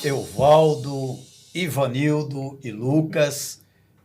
Evaldo, Ivanildo e Lucas,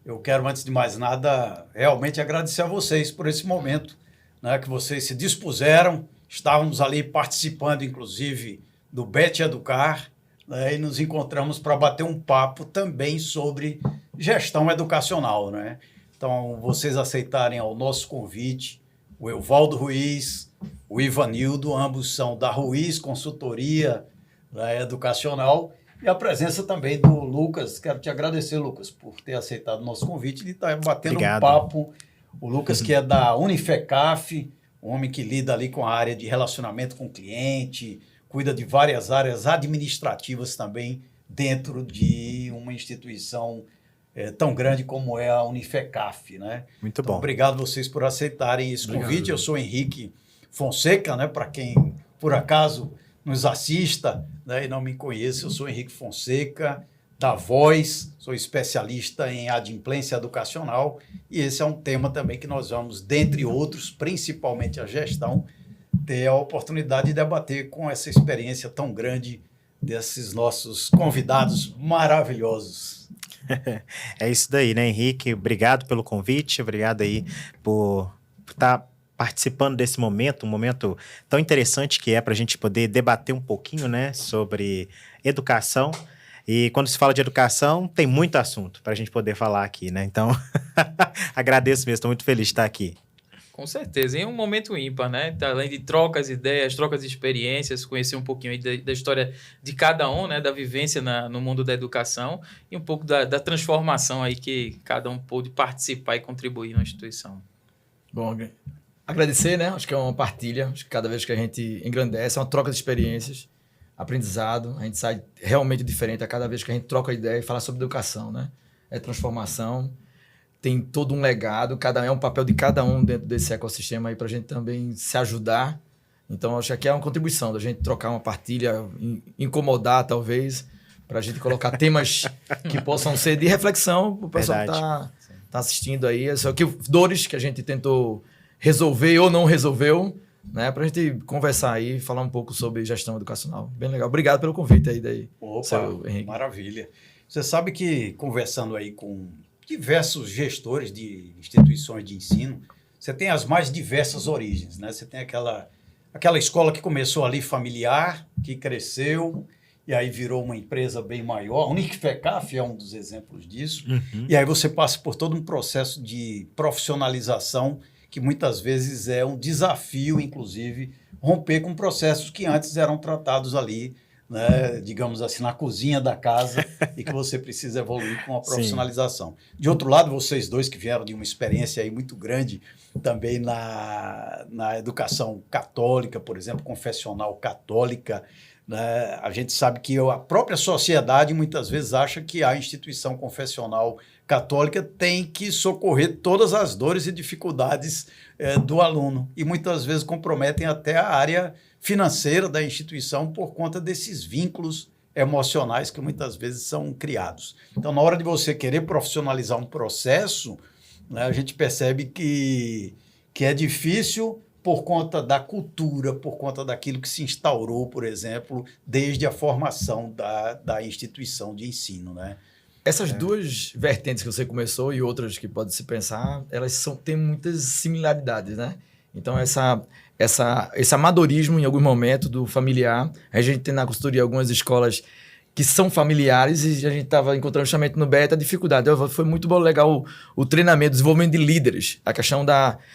eu quero, antes de mais nada, realmente agradecer a vocês por esse momento, né, que vocês se dispuseram. Estávamos ali participando, inclusive, do Bet Educar, né, e nos encontramos para bater um papo também sobre gestão educacional, né? Então, vocês aceitarem o nosso convite, o Evaldo Ruiz, o Ivanildo, ambos são da Ruiz Consultoria, né, Educacional, e a presença também do Lucas. Quero te agradecer, Lucas, por ter aceitado o nosso convite e estar batendo um papo. O Lucas, que é da Unifecaf, um homem que lida ali com a área de relacionamento com o cliente, cuida de várias áreas administrativas também dentro de uma instituição tão grande como é a Unifecaf, né? Muito bom. Obrigado vocês por aceitarem esse convite. Eu sou Henrique Fonseca, né? Para quem, por acaso, nos assista, né, e não me conheça, eu sou Henrique Fonseca, da Voz, sou especialista em adimplência educacional, e esse é um tema também que nós vamos, dentre outros, principalmente a gestão, ter a oportunidade de debater com essa experiência tão grande desses nossos convidados maravilhosos. É isso daí, né, Henrique? Obrigado pelo convite, obrigado aí por estar participando desse momento, um momento tão interessante que é para a gente poder debater um pouquinho, né, sobre educação. E quando se fala de educação, tem muito assunto para a gente poder falar aqui, né? Então, agradeço mesmo, estou muito feliz de estar aqui. Com certeza, em um momento ímpar, né? Além de trocas de ideias, trocas de experiências, conhecer um pouquinho aí da história de cada um, né? Da vivência no mundo da educação e um pouco da transformação aí que cada um pôde participar e contribuir na instituição. Bom, agradecer, né? Acho que é uma partilha, acho que cada vez que a gente engrandece, é uma troca de experiências, aprendizado, a gente sai realmente diferente a cada vez que a gente troca ideia e fala sobre educação, né? É transformação, tem todo um legado, é um papel de cada um dentro desse ecossistema aí para a gente também se ajudar. Então, acho que aqui é uma contribuição da gente trocar uma partilha, incomodar talvez, para a gente colocar temas que possam ser de reflexão para o pessoal que está assistindo aí. Só que dores que a gente tentou resolver ou não resolveu, né, para a gente conversar aí e falar um pouco sobre gestão educacional. Bem legal. Obrigado pelo convite aí daí. Opa, maravilha. Você sabe que, conversando aí com diversos gestores de instituições de ensino, você tem as mais diversas origens, né? Você tem aquela escola que começou ali familiar, que cresceu, e aí virou uma empresa bem maior. A Unifecaf é um dos exemplos disso. Uhum. E aí você passa por todo um processo de profissionalização que muitas vezes é um desafio, inclusive, romper com processos que antes eram tratados ali, né, digamos assim, na cozinha da casa e que você precisa evoluir com a profissionalização. Sim. De outro lado, vocês dois que vieram de uma experiência aí muito grande também na educação católica, por exemplo, confessional católica, né, a gente sabe que a própria sociedade muitas vezes acha que a instituição confessional católica tem que socorrer todas as dores e dificuldades do aluno e muitas vezes comprometem até a área financeira da instituição por conta desses vínculos emocionais que muitas vezes são criados. Então, na hora de você querer profissionalizar um processo, né, a gente percebe que é difícil por conta da cultura, por conta daquilo que se instaurou, por exemplo, desde a formação da instituição de ensino, né? Essas duas vertentes que você começou e outras que pode se pensar, elas têm muitas similaridades, né? Então, esse amadorismo, em algum momento, do familiar, a gente tem na consultoria algumas escolas que são familiares e a gente estava encontrando justamente no BET a dificuldade. Foi muito bom, legal o treinamento, o desenvolvimento de líderes, a questão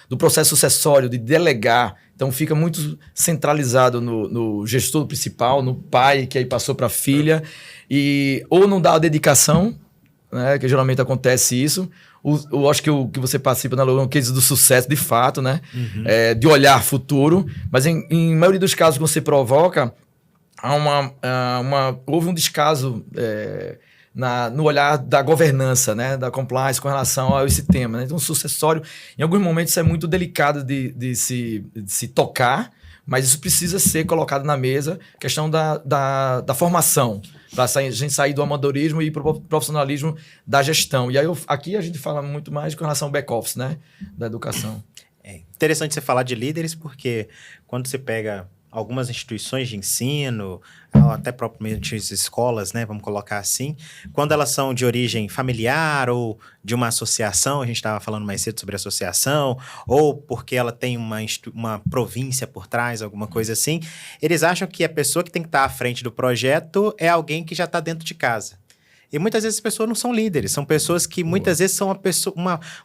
do processo sucessório, de delegar. Então, fica muito centralizado no gestor principal, no pai, que aí passou para a filha, ou não dá a dedicação, né, que geralmente acontece isso. Eu acho que o que você participa na Logan é um case do sucesso, de fato, né? Uhum. De olhar futuro. Mas, em maioria dos casos que você provoca, houve um descaso no olhar da governança, né, da compliance com relação a esse tema, né? Então, o sucessório, em alguns momentos, é muito delicado de se tocar, mas isso precisa ser colocado na mesa, questão da formação, para a gente sair do amadorismo e ir para o profissionalismo da gestão. E aí, aqui a gente fala muito mais com relação ao back-office, né, da educação. É interessante você falar de líderes, porque quando você pega algumas instituições de ensino, ou até propriamente as escolas, né, vamos colocar assim, quando elas são de origem familiar ou de uma associação, a gente estava falando mais cedo sobre associação, ou porque ela tem uma província por trás, alguma coisa assim, eles acham que a pessoa que tem que estar à frente do projeto é alguém que já está dentro de casa. E muitas vezes as pessoas não são líderes, são pessoas que muitas vezes são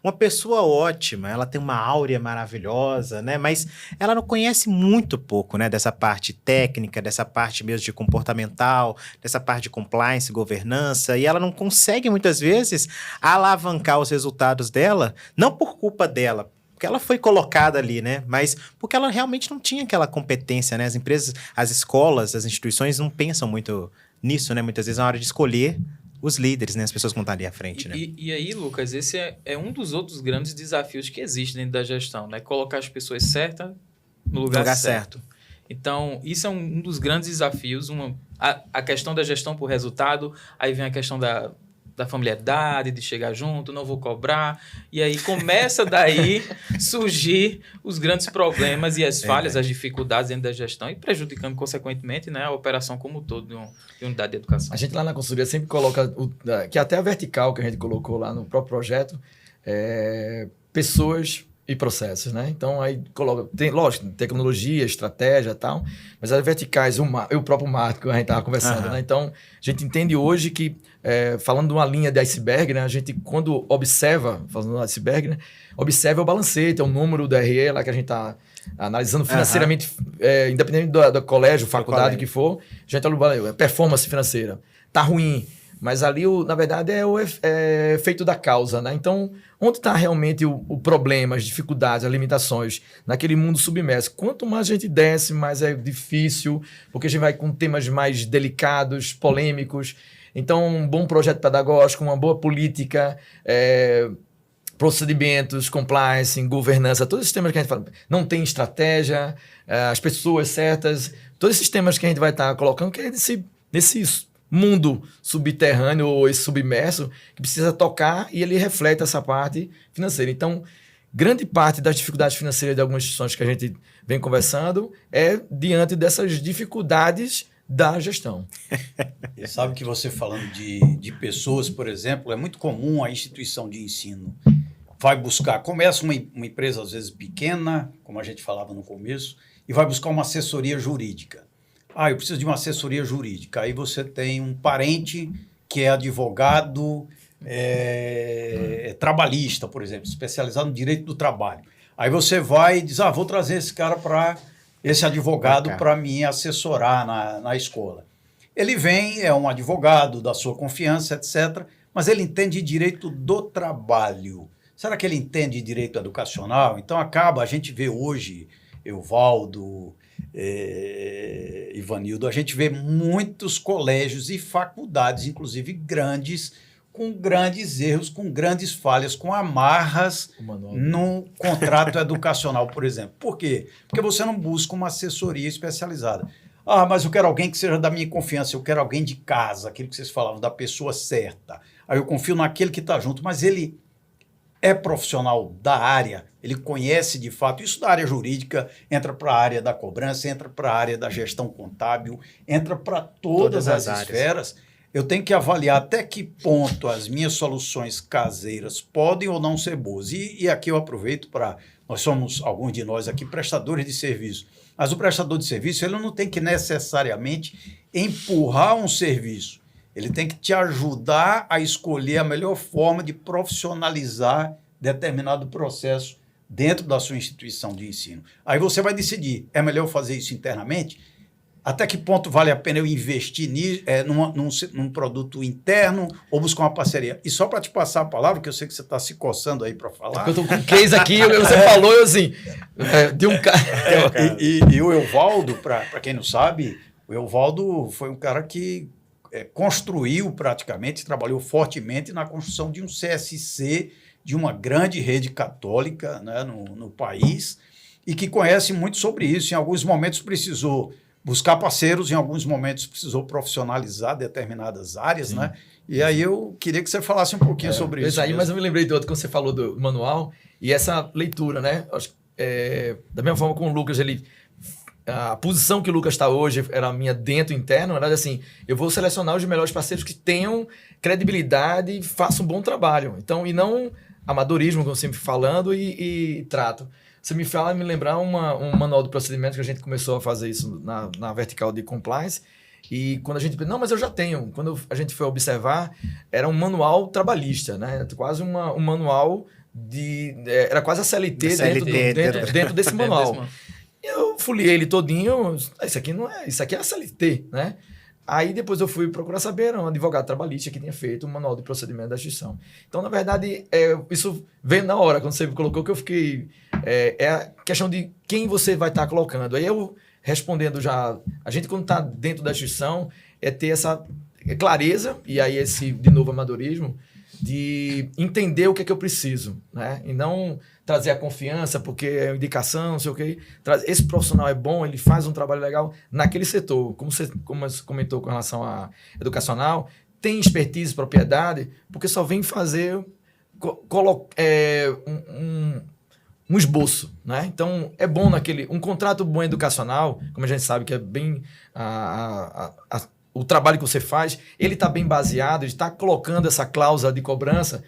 uma pessoa ótima, ela tem uma áurea maravilhosa, né? Mas ela não conhece muito pouco, né? Dessa parte técnica, dessa parte mesmo de comportamental, dessa parte de compliance, governança, e ela não consegue muitas vezes alavancar os resultados dela, não por culpa dela, porque ela foi colocada ali, né? Mas porque ela realmente não tinha aquela competência, né? As empresas, as escolas, as instituições não pensam muito nisso, né? Muitas vezes na hora de escolher os líderes, né? As pessoas que vão estar ali à frente, né? E aí, Lucas, esse é um dos outros grandes desafios que existem dentro da gestão, né? Colocar as pessoas certas no lugar certo. Então, isso é um dos grandes desafios. A questão da gestão por resultado, aí vem a questão da familiaridade, de chegar junto, não vou cobrar. E aí começa daí surgir os grandes problemas e as falhas, as dificuldades dentro da gestão e prejudicando, consequentemente, né, a operação como um todo de unidade de educação. A gente lá na consultoria sempre coloca, que até a vertical que a gente colocou lá no próprio projeto, pessoas e processos, né? Então, aí coloca, lógico, tecnologia, estratégia e tal, mas as verticais, o próprio marketing que a gente estava conversando, né? Então, a gente entende hoje que, falando de uma linha de iceberg, né? A gente, quando observa, falando do iceberg, né? Observa o balancete, é o número do RE lá que a gente está analisando financeiramente, independente do colégio, faculdade, que for, a gente olha a performance financeira. Tá ruim, mas ali, na verdade, é o efeito da causa, né? Então, onde está realmente o problema, as dificuldades, as limitações naquele mundo submerso? Quanto mais a gente desce, mais é difícil, porque a gente vai com temas mais delicados, polêmicos. Então, um bom projeto pedagógico, uma boa política, procedimentos, compliance, governança, todos esses temas que a gente fala. Não tem estratégia, as pessoas certas, todos esses temas que a gente vai estar colocando, que é nesse mundo subterrâneo ou esse submerso que precisa tocar e ele reflete essa parte financeira. Então, grande parte das dificuldades financeiras de algumas instituições que a gente vem conversando é diante dessas dificuldades da gestão. E sabe que você falando de pessoas, por exemplo, é muito comum a instituição de ensino vai buscar, começa uma empresa às vezes pequena, como a gente falava no começo, e vai buscar uma assessoria jurídica. Eu preciso de uma assessoria jurídica. Aí você tem um parente que é advogado trabalhista, por exemplo, especializado no direito do trabalho. Aí você vai e diz, vou trazer esse advogado para me assessorar na escola. Ele vem, é um advogado da sua confiança, etc., mas ele entende direito do trabalho. Será que ele entende direito educacional? Então a gente vê hoje, Evaldo, Ivanildo, a gente vê muitos colégios e faculdades, inclusive grandes, com grandes erros, com grandes falhas, com amarras no contrato educacional, por exemplo. Por quê? Porque você não busca uma assessoria especializada. Mas eu quero alguém que seja da minha confiança, eu quero alguém de casa, aquilo que vocês falavam, da pessoa certa. Aí eu confio naquele que está junto, mas ele é profissional da área, ele conhece de fato, isso da área jurídica, entra para a área da cobrança, entra para a área da gestão contábil, entra para todas as esferas. Eu tenho que avaliar até que ponto as minhas soluções caseiras podem ou não ser boas. E aqui eu aproveito nós somos, alguns de nós aqui, prestadores de serviço. Mas o prestador de serviço, ele não tem que necessariamente empurrar um serviço. Ele tem que te ajudar a escolher a melhor forma de profissionalizar determinado processo dentro da sua instituição de ensino. Aí você vai decidir, é melhor fazer isso internamente? Até que ponto vale a pena eu investir num produto interno ou buscar uma parceria? E só para te passar a palavra, que eu sei que você está se coçando aí para falar. Eu estou com um case aqui, você falou, eu assim, de um cara... E o Evaldo, para quem não sabe, o Evaldo foi um cara que construiu praticamente, trabalhou fortemente na construção de um CSC, de uma grande rede católica, né, no país, e que conhece muito sobre isso. Em alguns momentos precisou buscar parceiros, em alguns momentos precisou profissionalizar determinadas áreas, né? E aí eu queria que você falasse um pouquinho sobre isso. Mas eu me lembrei de outro, quando você falou do manual, e essa leitura, né? Da mesma forma como o Lucas, ele a posição que o Lucas está hoje era a minha dentro interno, na verdade, assim, eu vou selecionar os melhores parceiros que tenham credibilidade e façam um bom trabalho. Então, e não amadorismo, como eu sempre falando, e trato. Você me fala, me lembrar um manual de procedimento que a gente começou a fazer isso na vertical de compliance. E quando a gente... Não, mas eu já tenho. Quando a gente foi observar, era um manual trabalhista, né? Quase um manual de... Era quase a CLT, dentro desse manual. Eu folhei ele todinho. Isso aqui não é... Isso aqui é a CLT, né? Aí depois eu fui procurar saber, era um advogado trabalhista que tinha feito um manual de procedimento da instituição. Então, na verdade, isso veio na hora, quando você me colocou, que eu fiquei... É a questão de quem você vai estar colocando. Aí eu, respondendo já... A gente, quando está dentro da instituição, é ter essa clareza, e aí esse, de novo, amadorismo, de entender o que é que eu preciso, né? E não trazer a confiança, porque é indicação, não sei o quê. Esse profissional é bom, ele faz um trabalho legal naquele setor. Como você comentou com relação a educacional, tem expertise, propriedade, porque só vem fazer um esboço, né? Então, é bom um contrato bom educacional, como a gente sabe que é bem... o trabalho que você faz, ele está bem baseado, ele está colocando essa cláusula de cobrança.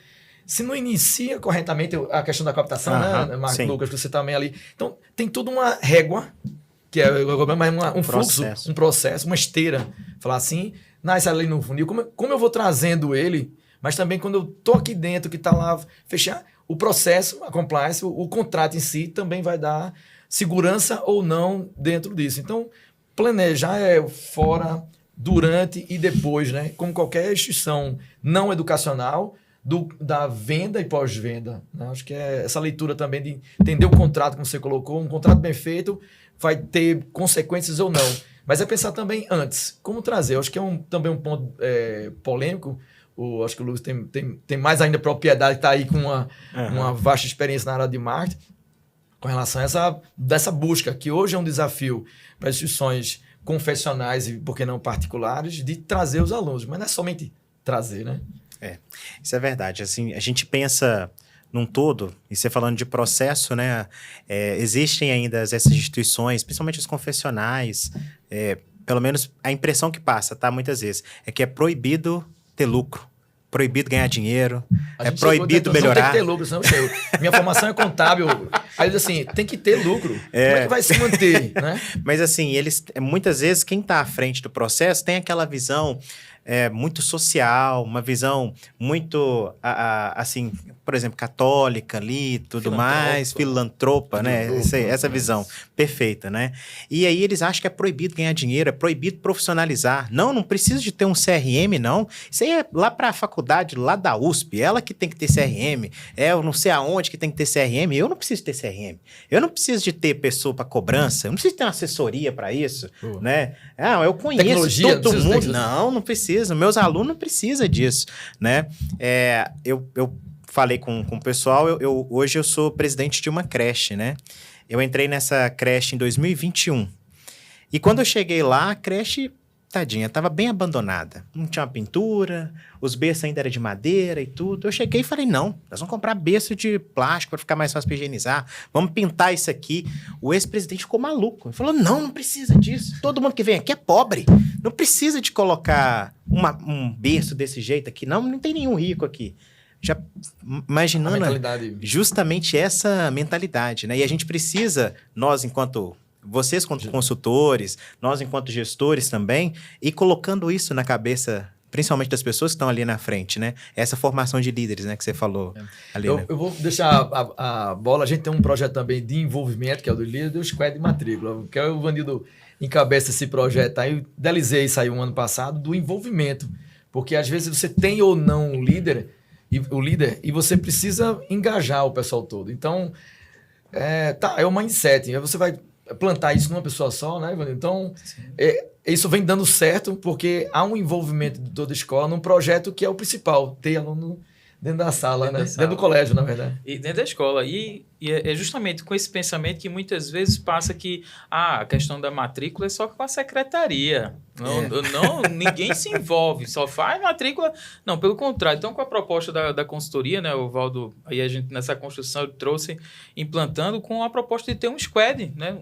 Se não inicia corretamente a questão da captação, né, Marco Lucas, que você também ali... Então, tem toda uma régua, que é um fluxo, um processo, uma esteira, falar assim, nasce ali no funil, como eu vou trazendo ele, mas também quando eu estou aqui dentro, que está lá, fechar o processo, a compliance, o contrato em si também vai dar segurança ou não dentro disso. Então, planejar fora, durante e depois, né? Como qualquer instituição não educacional, da venda e pós-venda, né? Acho que é essa leitura também de entender o contrato, como você colocou, um contrato bem feito vai ter consequências ou não. Mas é pensar também antes, como trazer. Acho que é também um ponto polêmico. Acho que o Lucas tem mais ainda propriedade, está aí com uma vasta experiência na área de marketing, com relação a dessa busca, que hoje é um desafio para as instituições confessionais e, por que não, particulares, de trazer os alunos. Mas não é somente trazer, né? Isso é verdade. Assim, a gente pensa num todo, e você falando de processo, né? Existem ainda essas instituições, principalmente as confessionais, pelo menos a impressão que passa, tá? Muitas vezes, é que é proibido ter lucro. Proibido ganhar dinheiro, é proibido melhorar. Tem que ter lucro, senão minha formação é contábil. Aí diz assim, tem que ter lucro. Como é que vai se manter, né? Mas assim, muitas vezes quem está à frente do processo tem aquela visão muito social, uma visão muito, assim, por exemplo, católica ali, tudo mais, filantropa, né? Essa visão perfeita, né? E aí eles acham que é proibido ganhar dinheiro, é proibido profissionalizar. Não precisa de ter um CRM, não. Isso aí é lá para a faculdade, lá da USP, ela que tem que ter CRM. Eu não sei aonde que tem que ter CRM, eu não preciso ter CRM. Eu não preciso de ter pessoa para cobrança, eu não preciso ter uma assessoria para isso, né? Eu conheço todo mundo. Não precisa. Meus alunos não precisam disso, né? Eu falei com o pessoal, hoje eu sou presidente de uma creche, né? Eu entrei nessa creche em 2021. E quando eu cheguei lá, a creche, tadinha, estava bem abandonada. Não tinha uma pintura, os berços ainda eram de madeira e tudo. Eu cheguei e falei, não, nós vamos comprar berço de plástico para ficar mais fácil para higienizar. Vamos pintar isso aqui. O ex-presidente ficou maluco. Ele falou, não precisa disso. Todo mundo que vem aqui é pobre. Não precisa de colocar um berço desse jeito aqui. Não tem nenhum rico aqui. Já imaginando justamente essa mentalidade, né? E a gente precisa, vocês enquanto consultores, nós enquanto gestores também, ir colocando isso na cabeça, principalmente das pessoas que estão ali na frente, né? Essa formação de líderes, né, que você falou ali, né? Eu vou deixar a bola. A gente tem um projeto também de envolvimento, que é o do líder do Squad de Matrícula, que é o Vanildo encabeça esse projeto aí. Eu idealizei isso aí um ano passado, do envolvimento. Porque às vezes você tem ou não o líder, e você precisa engajar o pessoal todo. Então, é o mindset. Você vai plantar isso numa pessoa só, né, Ivan? Então, isso vem dando certo, porque há um envolvimento de toda a escola num projeto que é o principal, ter aluno Dentro da sala, Dentro né? da sala. Dentro do colégio, na verdade. E dentro da escola. E é justamente com esse pensamento que muitas vezes passa que a questão da matrícula é só com a secretaria. Não, ninguém se envolve, só faz matrícula. Não, pelo contrário. Então, com a proposta da consultoria, né, o Valdo, aí a gente nessa construção eu trouxe, implantando com a proposta de ter um squad, né,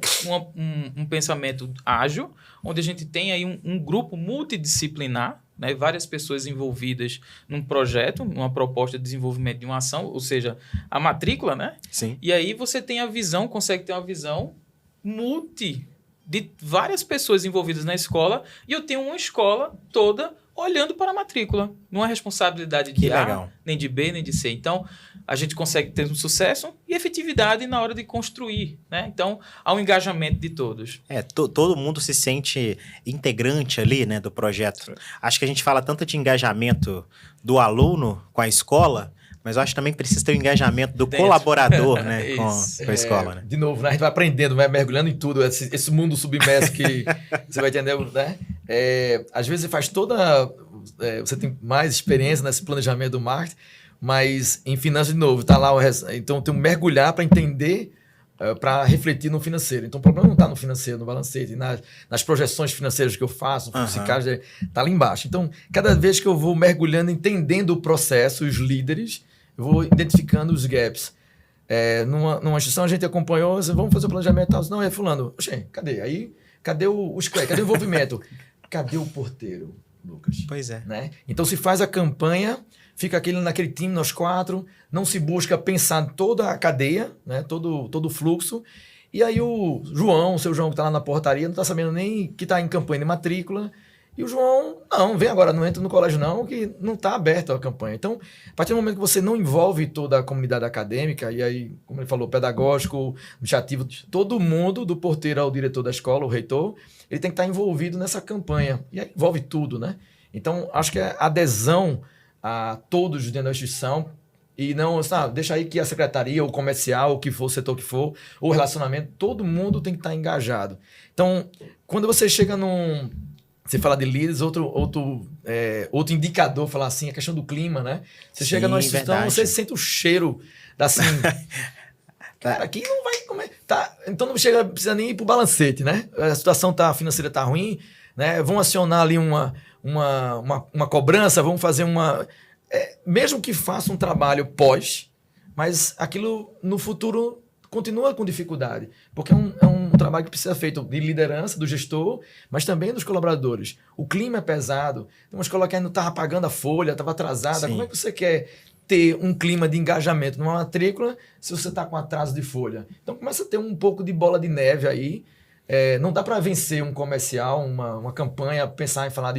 um pensamento ágil, onde a gente tem aí um grupo multidisciplinar, né, várias pessoas envolvidas num projeto, numa proposta de desenvolvimento de uma ação, ou seja, a matrícula, né? Sim. E aí você tem a visão, consegue ter uma visão de várias pessoas envolvidas na escola, e eu tenho uma escola toda olhando para a matrícula. Não é responsabilidade de Que A, legal. nem de B, nem de C. Então, a gente consegue ter um sucesso e efetividade na hora de construir, né? Então, há um engajamento de todos. Todo mundo se sente integrante ali, né, do projeto. Acho que a gente fala tanto de engajamento do aluno com a escola, mas eu acho que também precisa ter o engajamento do Dentro. colaborador, né, com Isso. a escola, né? De novo, né? A gente vai aprendendo, vai mergulhando em tudo, esse mundo submerso que você vai entender, né? Às vezes você faz você tem mais experiência nesse planejamento do marketing, mas em finanças, de novo, tá lá então tem que mergulhar para entender, para refletir no financeiro. Então o problema não está no financeiro, no balancete, nas projeções financeiras que eu faço, no fluxo de caixa, está lá embaixo. Então, cada vez que eu vou mergulhando, entendendo o processo, os líderes, eu vou identificando os gaps. Numa instituição a gente acompanhou, vamos fazer o planejamento e tal. Não, fulano, oxê, cadê? Aí, cadê o squad? Cadê o envolvimento? Cadê o porteiro, Lucas? Pois é. Né? Então se faz a campanha, fica naquele time, nós 4, não se busca pensar toda a cadeia, né? todo o fluxo, e aí o seu João que está lá na portaria, não está sabendo nem que está em campanha de matrícula, e o João, não, vem agora, não entra no colégio não, que não está aberta a campanha. Então, a partir do momento que você não envolve toda a comunidade acadêmica, e aí, como ele falou, pedagógico, administrativo, todo mundo, do porteiro ao diretor da escola, o reitor, ele tem que estar envolvido nessa campanha, e aí envolve tudo, né? Então, acho que a adesão a todos dentro da instituição, e não, deixa aí que a secretaria, o comercial, o que for, o setor que for, o relacionamento, todo mundo tem que estar engajado. Então, quando você chega você fala de líderes, outro indicador, falar assim, a questão do clima, né? Você chega numa instituição, verdade. você sente o cheiro assim... Cara, aqui não vai comer. Então não precisa nem ir pro balancete, né? A situação financeira tá ruim, né? Vão acionar ali uma cobrança, vão fazer mesmo que faça um trabalho pós, mas aquilo no futuro continua com dificuldade, porque é um trabalho que precisa ser feito de liderança do gestor, mas também dos colaboradores. O clima é pesado, tem uma escola que ainda estava pagando a folha, estava atrasada. Sim. Como é que você quer ter um clima de engajamento numa matrícula se você está com atraso de folha? Então começa a ter um pouco de bola de neve aí. Não dá para vencer um comercial, uma campanha, pensar em falar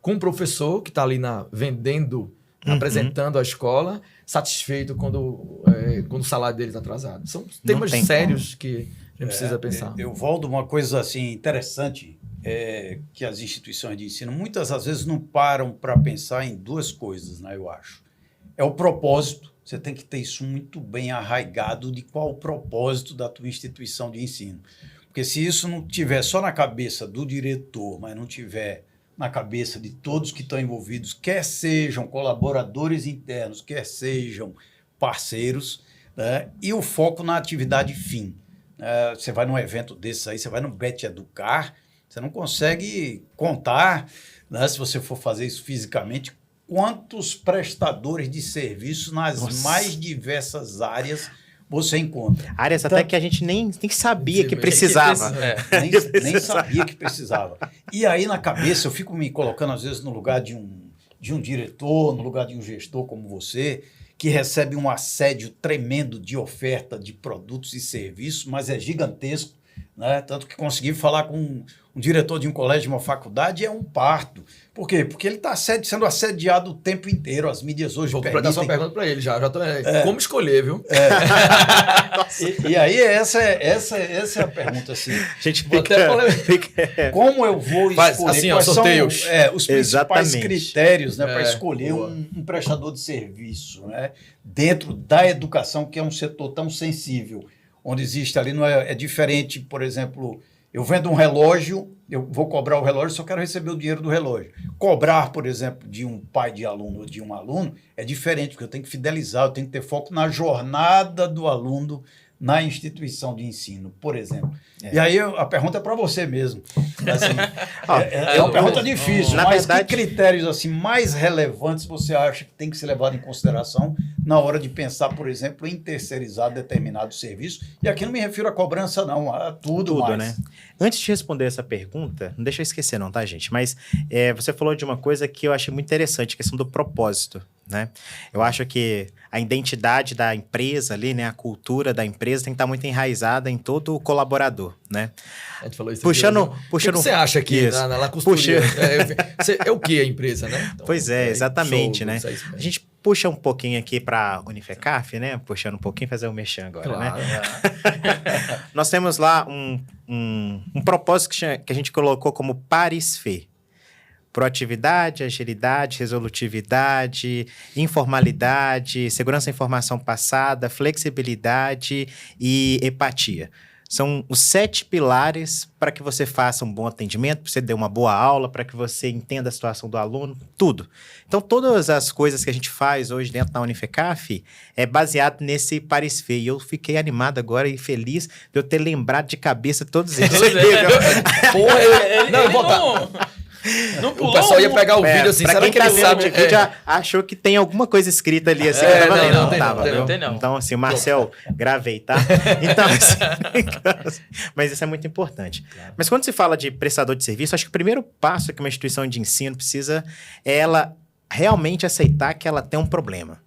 com um professor que está ali vendendo, apresentando a escola, satisfeito quando o salário dele está atrasado. São temas sérios que a gente precisa pensar. Valdo, uma coisa assim interessante que as instituições de ensino muitas às vezes não param para pensar em duas coisas, né, eu acho. É o propósito. Você tem que ter isso muito bem arraigado de qual o propósito da tua instituição de ensino. Porque se isso não tiver só na cabeça do diretor, mas não tiver na cabeça de todos que estão envolvidos, quer sejam colaboradores internos, quer sejam parceiros, né? E o foco na atividade fim. Você vai num evento desses aí, você vai no Bet Educar, você não consegue contar, né, se você for fazer isso fisicamente, quantos prestadores de serviço nas mais diversas áreas você encontra. Áreas até que a gente nem sabia que precisava. Nem sabia que precisava. E aí, na cabeça, eu fico me colocando, às vezes, no lugar de um diretor, no lugar de um gestor como você, que recebe um assédio tremendo de oferta de produtos e serviços, mas é gigantesco, né? Tanto que conseguir falar com um diretor de um colégio, de uma faculdade, é um parto. Por quê? Porque ele está sendo assediado o tempo inteiro. As mídias hoje permitem... Vou dar sua pergunta para ele já. Como escolher, viu? E aí, essa é a pergunta. Assim, a gente fica... Como eu vou escolher? Assim, quais sorteios. são os principais critérios, né, para escolher boa. um prestador de serviço, né, dentro da educação, que é um setor tão sensível, onde existe ali, não é diferente, por exemplo, Eu vendo um relógio, eu vou cobrar o relógio, só quero receber o dinheiro do relógio. Cobrar, por exemplo, de um pai de aluno ou de um aluno é diferente, porque eu tenho que fidelizar, eu tenho que ter foco na jornada do aluno na instituição de ensino, por exemplo. E aí a pergunta é para você mesmo. Assim, é uma pergunta difícil, na mas verdade, que critérios assim, mais relevantes você acha que tem que ser levado em consideração na hora de pensar, por exemplo, em terceirizar determinado serviço? E aqui não me refiro a cobrança, não, a tudo mais. né? Antes de responder essa pergunta, não deixa eu esquecer não, tá, gente? Mas você falou de uma coisa que eu achei muito interessante, a questão do propósito, né? Eu acho que a identidade da empresa ali, né, a cultura da empresa tem que estar muito enraizada em todo o colaborador, né? A gente falou isso Puxando, aqui, o que você acha aqui na costureira? É o que a empresa, né? Então, pois exatamente, né? A gente puxa um pouquinho aqui para a Unifecaf, né? Puxando um pouquinho, fazer o mexão agora, claro, né? Nós temos lá um propósito que a gente colocou como Paris-Fê. Proatividade, agilidade, resolutividade, informalidade, segurança da informação passada, flexibilidade e empatia. São os 7 pilares para que você faça um bom atendimento, para você dê uma boa aula, para que você entenda a situação do aluno, tudo. Então, todas as coisas que a gente faz hoje dentro da Unifecaf é baseado nesse Paris-Fê. E eu fiquei animado agora e feliz de eu ter lembrado de cabeça todos eles. Não pulou. O pessoal ia pegar o vídeo assim, será que ele sabe? Já achou que tem alguma coisa escrita ali assim. Não tem não. Então, assim, Marcel, gravei, tá? Então, assim, mas isso é muito importante. Claro. Mas quando se fala de prestador de serviço, acho que o primeiro passo que uma instituição de ensino precisa é ela realmente aceitar que ela tem um problema.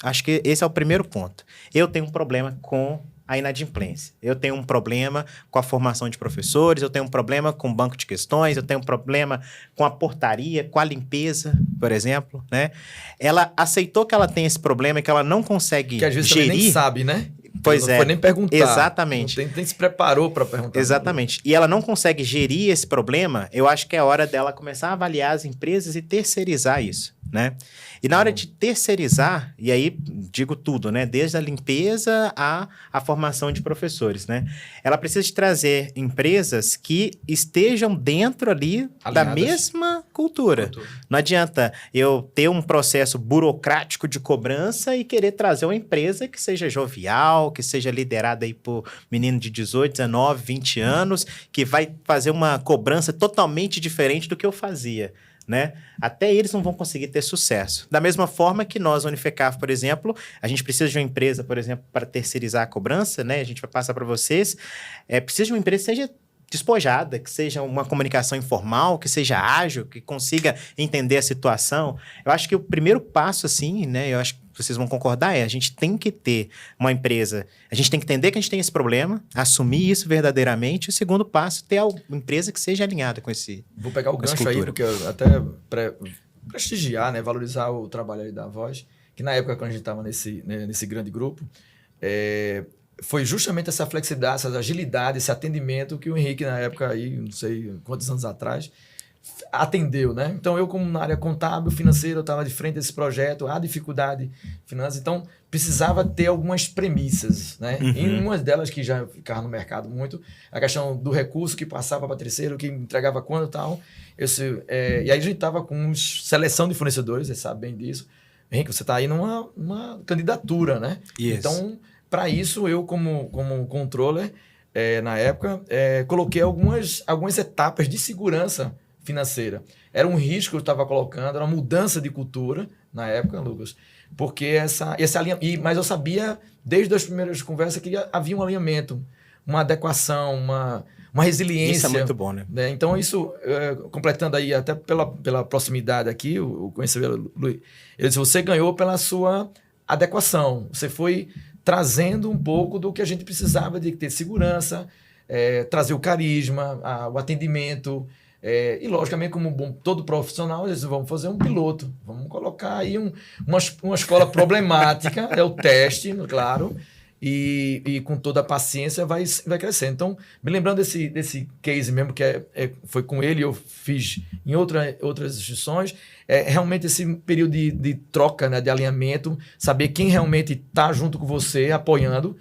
Acho que esse é o primeiro ponto. Eu tenho um problema com a inadimplência. Eu tenho um problema com a formação de professores, eu tenho um problema com o banco de questões, eu tenho um problema com a portaria, com a limpeza, por exemplo, né? Ela aceitou que ela tem esse problema e que ela não consegue que às vezes gerir. Nem sabe, né? Pois não foi nem perguntar. Exatamente. Nem se preparou para perguntar. Exatamente. E ela não consegue gerir esse problema, eu acho que é hora dela começar a avaliar as empresas e terceirizar isso, né? E na hora de terceirizar, e aí digo tudo, né? Desde a limpeza à formação de professores, né? Ela precisa de trazer empresas que estejam dentro ali da mesma cultura. Não adianta eu ter um processo burocrático de cobrança e querer trazer uma empresa que seja jovial, que seja liderada aí por menino de 18, 19, 20 anos, que vai fazer uma cobrança totalmente diferente do que eu fazia. Né? Até eles não vão conseguir ter sucesso. Da mesma forma que nós, Unifecaf, por exemplo, a gente precisa de uma empresa, por exemplo, para terceirizar a cobrança, né? A gente vai passar para vocês. Precisa de uma empresa que seja despojada, que seja uma comunicação informal, que seja ágil, que consiga entender a situação. Eu acho que o primeiro passo, assim, né? Eu acho que vocês vão concordar, a gente tem que ter uma empresa, a gente tem que entender que a gente tem esse problema, assumir isso verdadeiramente, e o segundo passo, ter uma empresa que seja alinhada com esse Vou pegar o gancho aí, porque até prestigiar, né, valorizar o trabalho ali da Voz, que na época, quando a gente estava nesse grande grupo, foi justamente essa flexibilidade, essa agilidade, esse atendimento que o Henrique, na época, aí, não sei quantos anos atrás, atendeu, né? Então, eu como na área contábil, financeira, eu estava de frente a esse projeto, a dificuldade financeira, então precisava ter algumas premissas, né? Uhum. E uma delas que já ficava no mercado muito, a questão do recurso que passava para terceiro, que entregava quando e tal. E aí a gente estava com seleção de fornecedores, você sabe bem disso. Henrique, você está aí numa candidatura, né? Yes. Então, para isso, eu como controller, na época, coloquei algumas etapas de segurança financeira. Era um risco que eu estava colocando, era uma mudança de cultura na época, Lucas, porque esse alinhamento... Mas eu sabia, desde as primeiras conversas, que havia um alinhamento, uma adequação, uma resiliência. Isso é muito bom, né? Então, isso, completando aí, até pela proximidade aqui, o conhecedor Luiz, ele disse, você ganhou pela sua adequação, você foi trazendo um pouco do que a gente precisava de ter segurança, trazer o carisma, o atendimento... e, logicamente, como todo profissional, eles vão fazer um piloto. Vamos colocar aí uma escola problemática, é o teste, claro, e com toda a paciência vai crescer. Então, me lembrando desse case mesmo, que foi com ele, eu fiz em outras instituições, realmente esse período de troca, né, de alinhamento, saber quem realmente está junto com você, apoiando,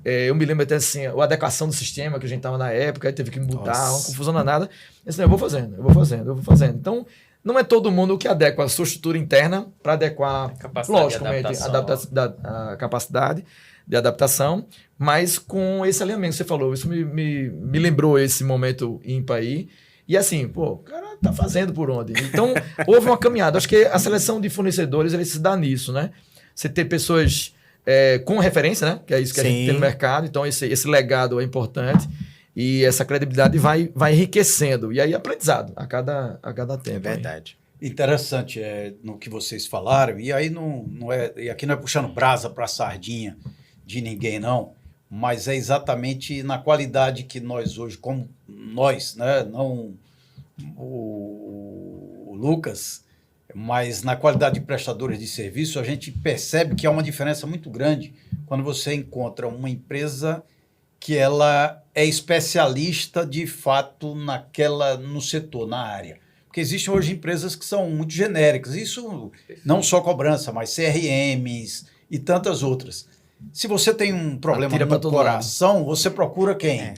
Eu me lembro até assim, a adequação do sistema que a gente estava na época, aí teve que mudar, Nossa. uma confusão danada. Eu disse, eu vou fazendo. Então, não é todo mundo que adequa a sua estrutura interna para adequar, Capacidade de logicamente, adaptação. a capacidade de adaptação, mas com esse alinhamento que você falou. Isso me lembrou esse momento ímpar aí. E assim, pô, o cara tá fazendo por onde? Então, houve uma caminhada. Acho que a seleção de fornecedores, ele se dá nisso, né? Você ter pessoas com referência, né? Que é isso que a gente tem no mercado. Então, esse legado é importante. E essa credibilidade vai enriquecendo. E aí, aprendizado a cada tempo. É verdade. Interessante no que vocês falaram, e aí e aqui não é puxando brasa para sardinha de ninguém, não, mas é exatamente na qualidade que nós hoje, como nós, né, não o Lucas, mas na qualidade de prestadores de serviço, a gente percebe que há uma diferença muito grande quando você encontra uma empresa que ela é especialista de fato no setor, na área. Porque existem hoje empresas que são muito genéricas, isso não só cobrança, mas CRMs e tantas outras. Se você tem um problema no coração, você procura quem?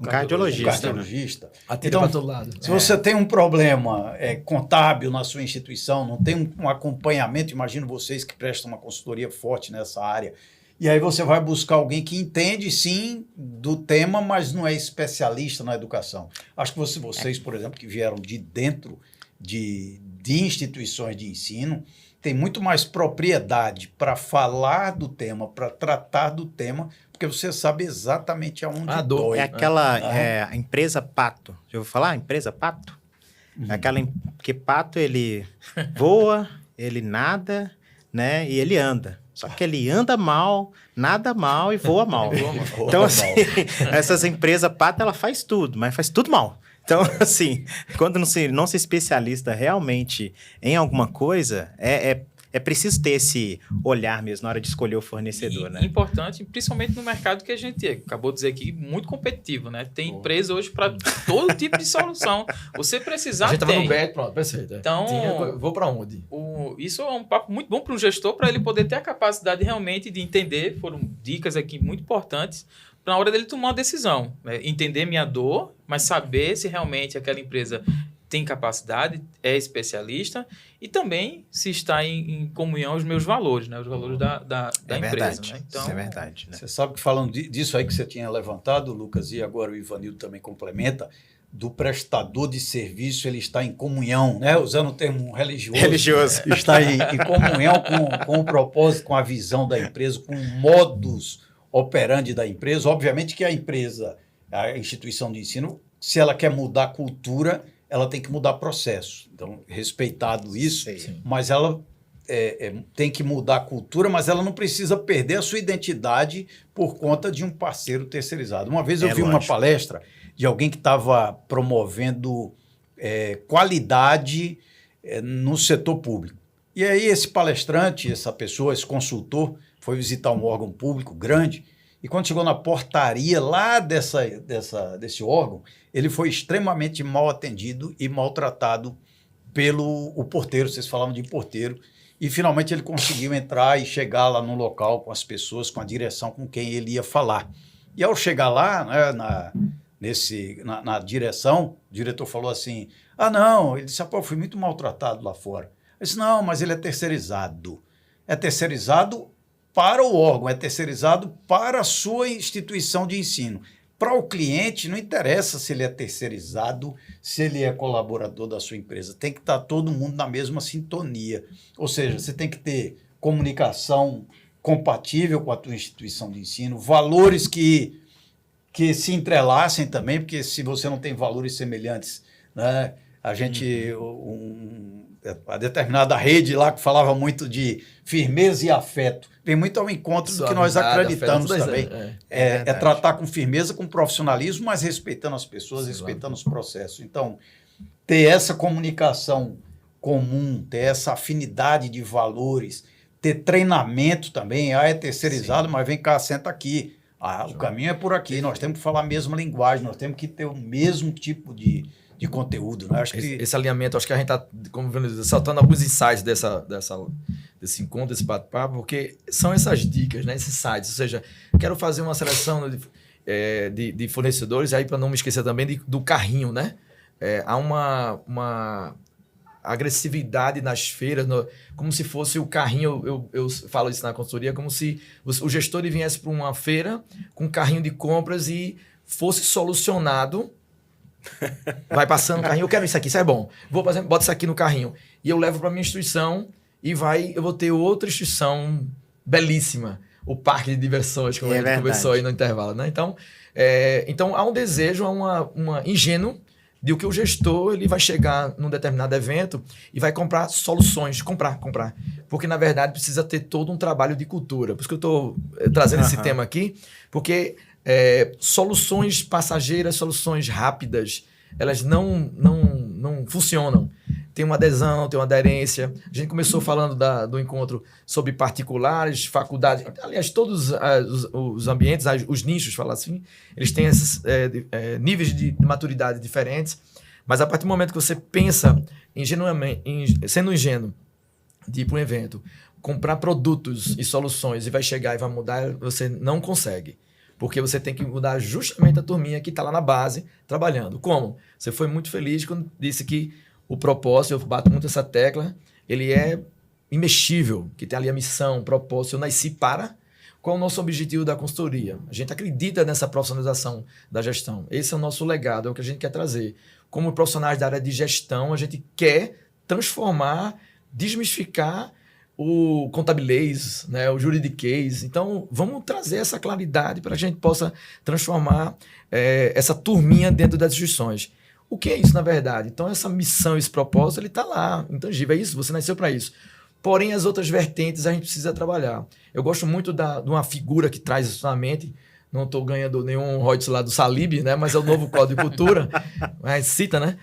Um cardiologista. Um cardiologista. Atira para todo lado. Se você tem um problema contábil na sua instituição, não tem um acompanhamento, imagino vocês que prestam uma consultoria forte nessa área, e aí você vai buscar alguém que entende, sim, do tema, mas não é especialista na educação. Acho que vocês, por exemplo, que vieram de dentro de instituições de ensino, tem muito mais propriedade para falar do tema, para tratar do tema, porque você sabe exatamente aonde dói. É aquela a empresa Pato. Já ouviu falar? Empresa Pato? É aquela que Pato, ele voa, ele nada, né? E ele anda. Só que ele anda mal, nada mal e voa mal. Então, assim, essas empresas Pato, ela faz tudo, mas faz tudo mal. Então, assim, quando não se especialista realmente em alguma coisa, é preciso ter esse olhar mesmo na hora de escolher o fornecedor, né? Importante, principalmente no mercado que a gente acabou de dizer aqui, muito competitivo, né? Tem empresa hoje para todo tipo de solução. Você precisar, a gente estava no BET, pronto, perfeito. Então, vou para onde? Isso é um papo muito bom para um gestor, para ele poder ter a capacidade realmente de entender, foram dicas aqui muito importantes, na hora dele tomar uma decisão. Né? Entender minha dor, mas saber se realmente aquela empresa tem capacidade, é especialista e também se está em comunhão os meus valores, né? Os valores da empresa. Né? Então, isso é verdade. Né? Você sabe que falando disso aí que você tinha levantado, Lucas, e agora o Ivanildo também complementa, do prestador de serviço, ele está em comunhão, né? Usando o termo religioso. Está em comunhão com o propósito, com a visão da empresa, com o modus operandi da empresa. Obviamente que a empresa, a instituição de ensino, se ela quer mudar a cultura, ela tem que mudar processo. Então, respeitado isso, sim. Mas ela tem que mudar a cultura, mas ela não precisa perder a sua identidade por conta de um parceiro terceirizado. Uma vez eu vi uma palestra de alguém que estava promovendo qualidade no setor público. E aí esse palestrante, essa pessoa, esse consultor, foi visitar um órgão público grande e quando chegou na portaria lá desse órgão, ele foi extremamente mal atendido e maltratado pelo porteiro, vocês falavam de porteiro, e finalmente ele conseguiu entrar e chegar lá no local com as pessoas, com a direção com quem ele ia falar. E ao chegar lá, né, na direção, o diretor falou assim, não, ele disse, eu fui muito maltratado lá fora. Eu disse, não, mas ele é terceirizado. É terceirizado para o órgão, é terceirizado para a sua instituição de ensino. Para o cliente, não interessa se ele é terceirizado, se ele é colaborador da sua empresa. Tem que estar todo mundo na mesma sintonia. Ou seja, você tem que ter comunicação compatível com a tua instituição de ensino, valores que se entrelacem também, porque se você não tem valores semelhantes, né, a gente... a determinada rede lá que falava muito de firmeza e afeto. Vem muito ao encontro do que nós acreditamos também. É tratar com firmeza, com profissionalismo, mas respeitando as pessoas, respeitando os processos. Então, ter essa comunicação comum, ter essa afinidade de valores, ter treinamento também. É terceirizado, mas vem cá, senta aqui. O caminho é por aqui. Nós temos que falar a mesma linguagem, nós temos que ter o mesmo tipo de de conteúdo, né? Acho que Esse alinhamento, acho que a gente está, como vendo, saltando alguns insights desse encontro, desse bate-papo, porque são essas dicas, né? Esses sites. Ou seja, quero fazer uma seleção de fornecedores, aí para não me esquecer também do carrinho, né? Há uma agressividade nas feiras, como se fosse o carrinho, eu falo isso na consultoria, como se o gestor viesse para uma feira com um carrinho de compras e fosse solucionado. Vai passando o carrinho, eu quero isso aqui, isso é bom. Vou fazer, bota isso aqui no carrinho. E eu levo para minha instituição e eu vou ter outra instituição belíssima. O parque de diversões, como a gente conversou aí no intervalo. Né? Então, há um desejo, há uma ingênuo de que o gestor ele vai chegar num determinado evento e vai comprar soluções, comprar. Porque, na verdade, precisa ter todo um trabalho de cultura. Por isso que eu estou trazendo esse tema aqui, porque soluções passageiras, soluções rápidas, elas não funcionam. Tem uma adesão, tem uma aderência. A gente começou falando do encontro sobre particulares, faculdades. Aliás, todos os ambientes, os nichos, fala assim, eles têm esses níveis de maturidade diferentes. Mas a partir do momento que você pensa sendo ingênuo de ir para um evento, comprar produtos e soluções e vai chegar e vai mudar, você não consegue. Porque você tem que mudar justamente a turminha que está lá na base trabalhando. Como? Você foi muito feliz quando disse que o propósito, eu bato muito essa tecla, ele é imexível, que tem ali a missão, o propósito. Eu nasci para. Qual é o nosso objetivo da consultoria? A gente acredita nessa profissionalização da gestão. Esse é o nosso legado, é o que a gente quer trazer. Como profissionais da área de gestão, a gente quer transformar, desmistificar o contabilês, né, o juridiquês. Então, vamos trazer essa claridade para que a gente possa transformar essa turminha dentro das instituições. O que é isso, na verdade? Então, essa missão, esse propósito, ele está lá, intangível. É isso, você nasceu para isso. Porém, as outras vertentes a gente precisa trabalhar. Eu gosto muito de uma figura que traz isso na mente. Não estou ganhando nenhum royalties lá do Salib, né? Mas é o novo Código de Cultura. A gente cita, né?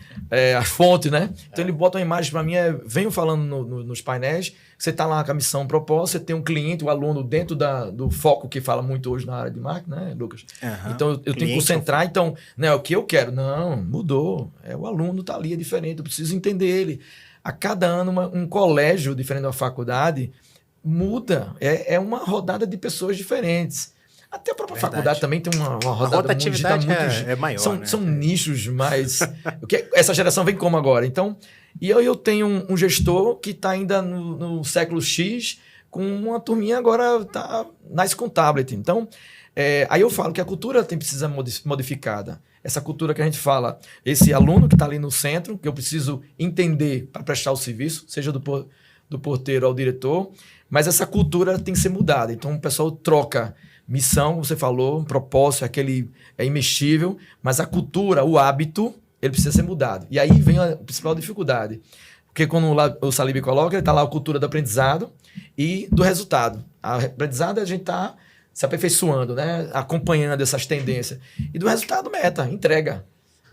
A fonte, né? Então, ele bota uma imagem para mim, venho falando nos painéis, você está lá com a missão, propósito, você tem um cliente, o aluno dentro do foco que fala muito hoje na área de marketing, né, Lucas? Uhum. Então, eu tenho que concentrar. Então, né, o que eu quero? Não, mudou. O aluno está ali, é diferente, eu preciso entender ele. A cada ano, um colégio diferente da faculdade muda. É uma rodada de pessoas diferentes. Até a própria faculdade também tem uma rodada. A rotatividade é maior. São nichos mais. Essa geração vem como agora? Então, e eu tenho um gestor que está ainda no século X, com uma turminha agora nasce com tablet. Então, aí eu falo que a cultura precisa ser modificada. Essa cultura que a gente fala, esse aluno que está ali no centro, que eu preciso entender para prestar o serviço, seja do porteiro ao diretor, mas essa cultura tem que ser mudada. Então, o pessoal troca missão, como você falou, propósito, aquele é imexível, mas a cultura, o hábito, ele precisa ser mudado. E aí vem a principal dificuldade. Porque quando o Salib coloca, ele está lá a cultura do aprendizado e do resultado. A aprendizado a gente está se aperfeiçoando, né? Acompanhando essas tendências. E do resultado, meta, entrega.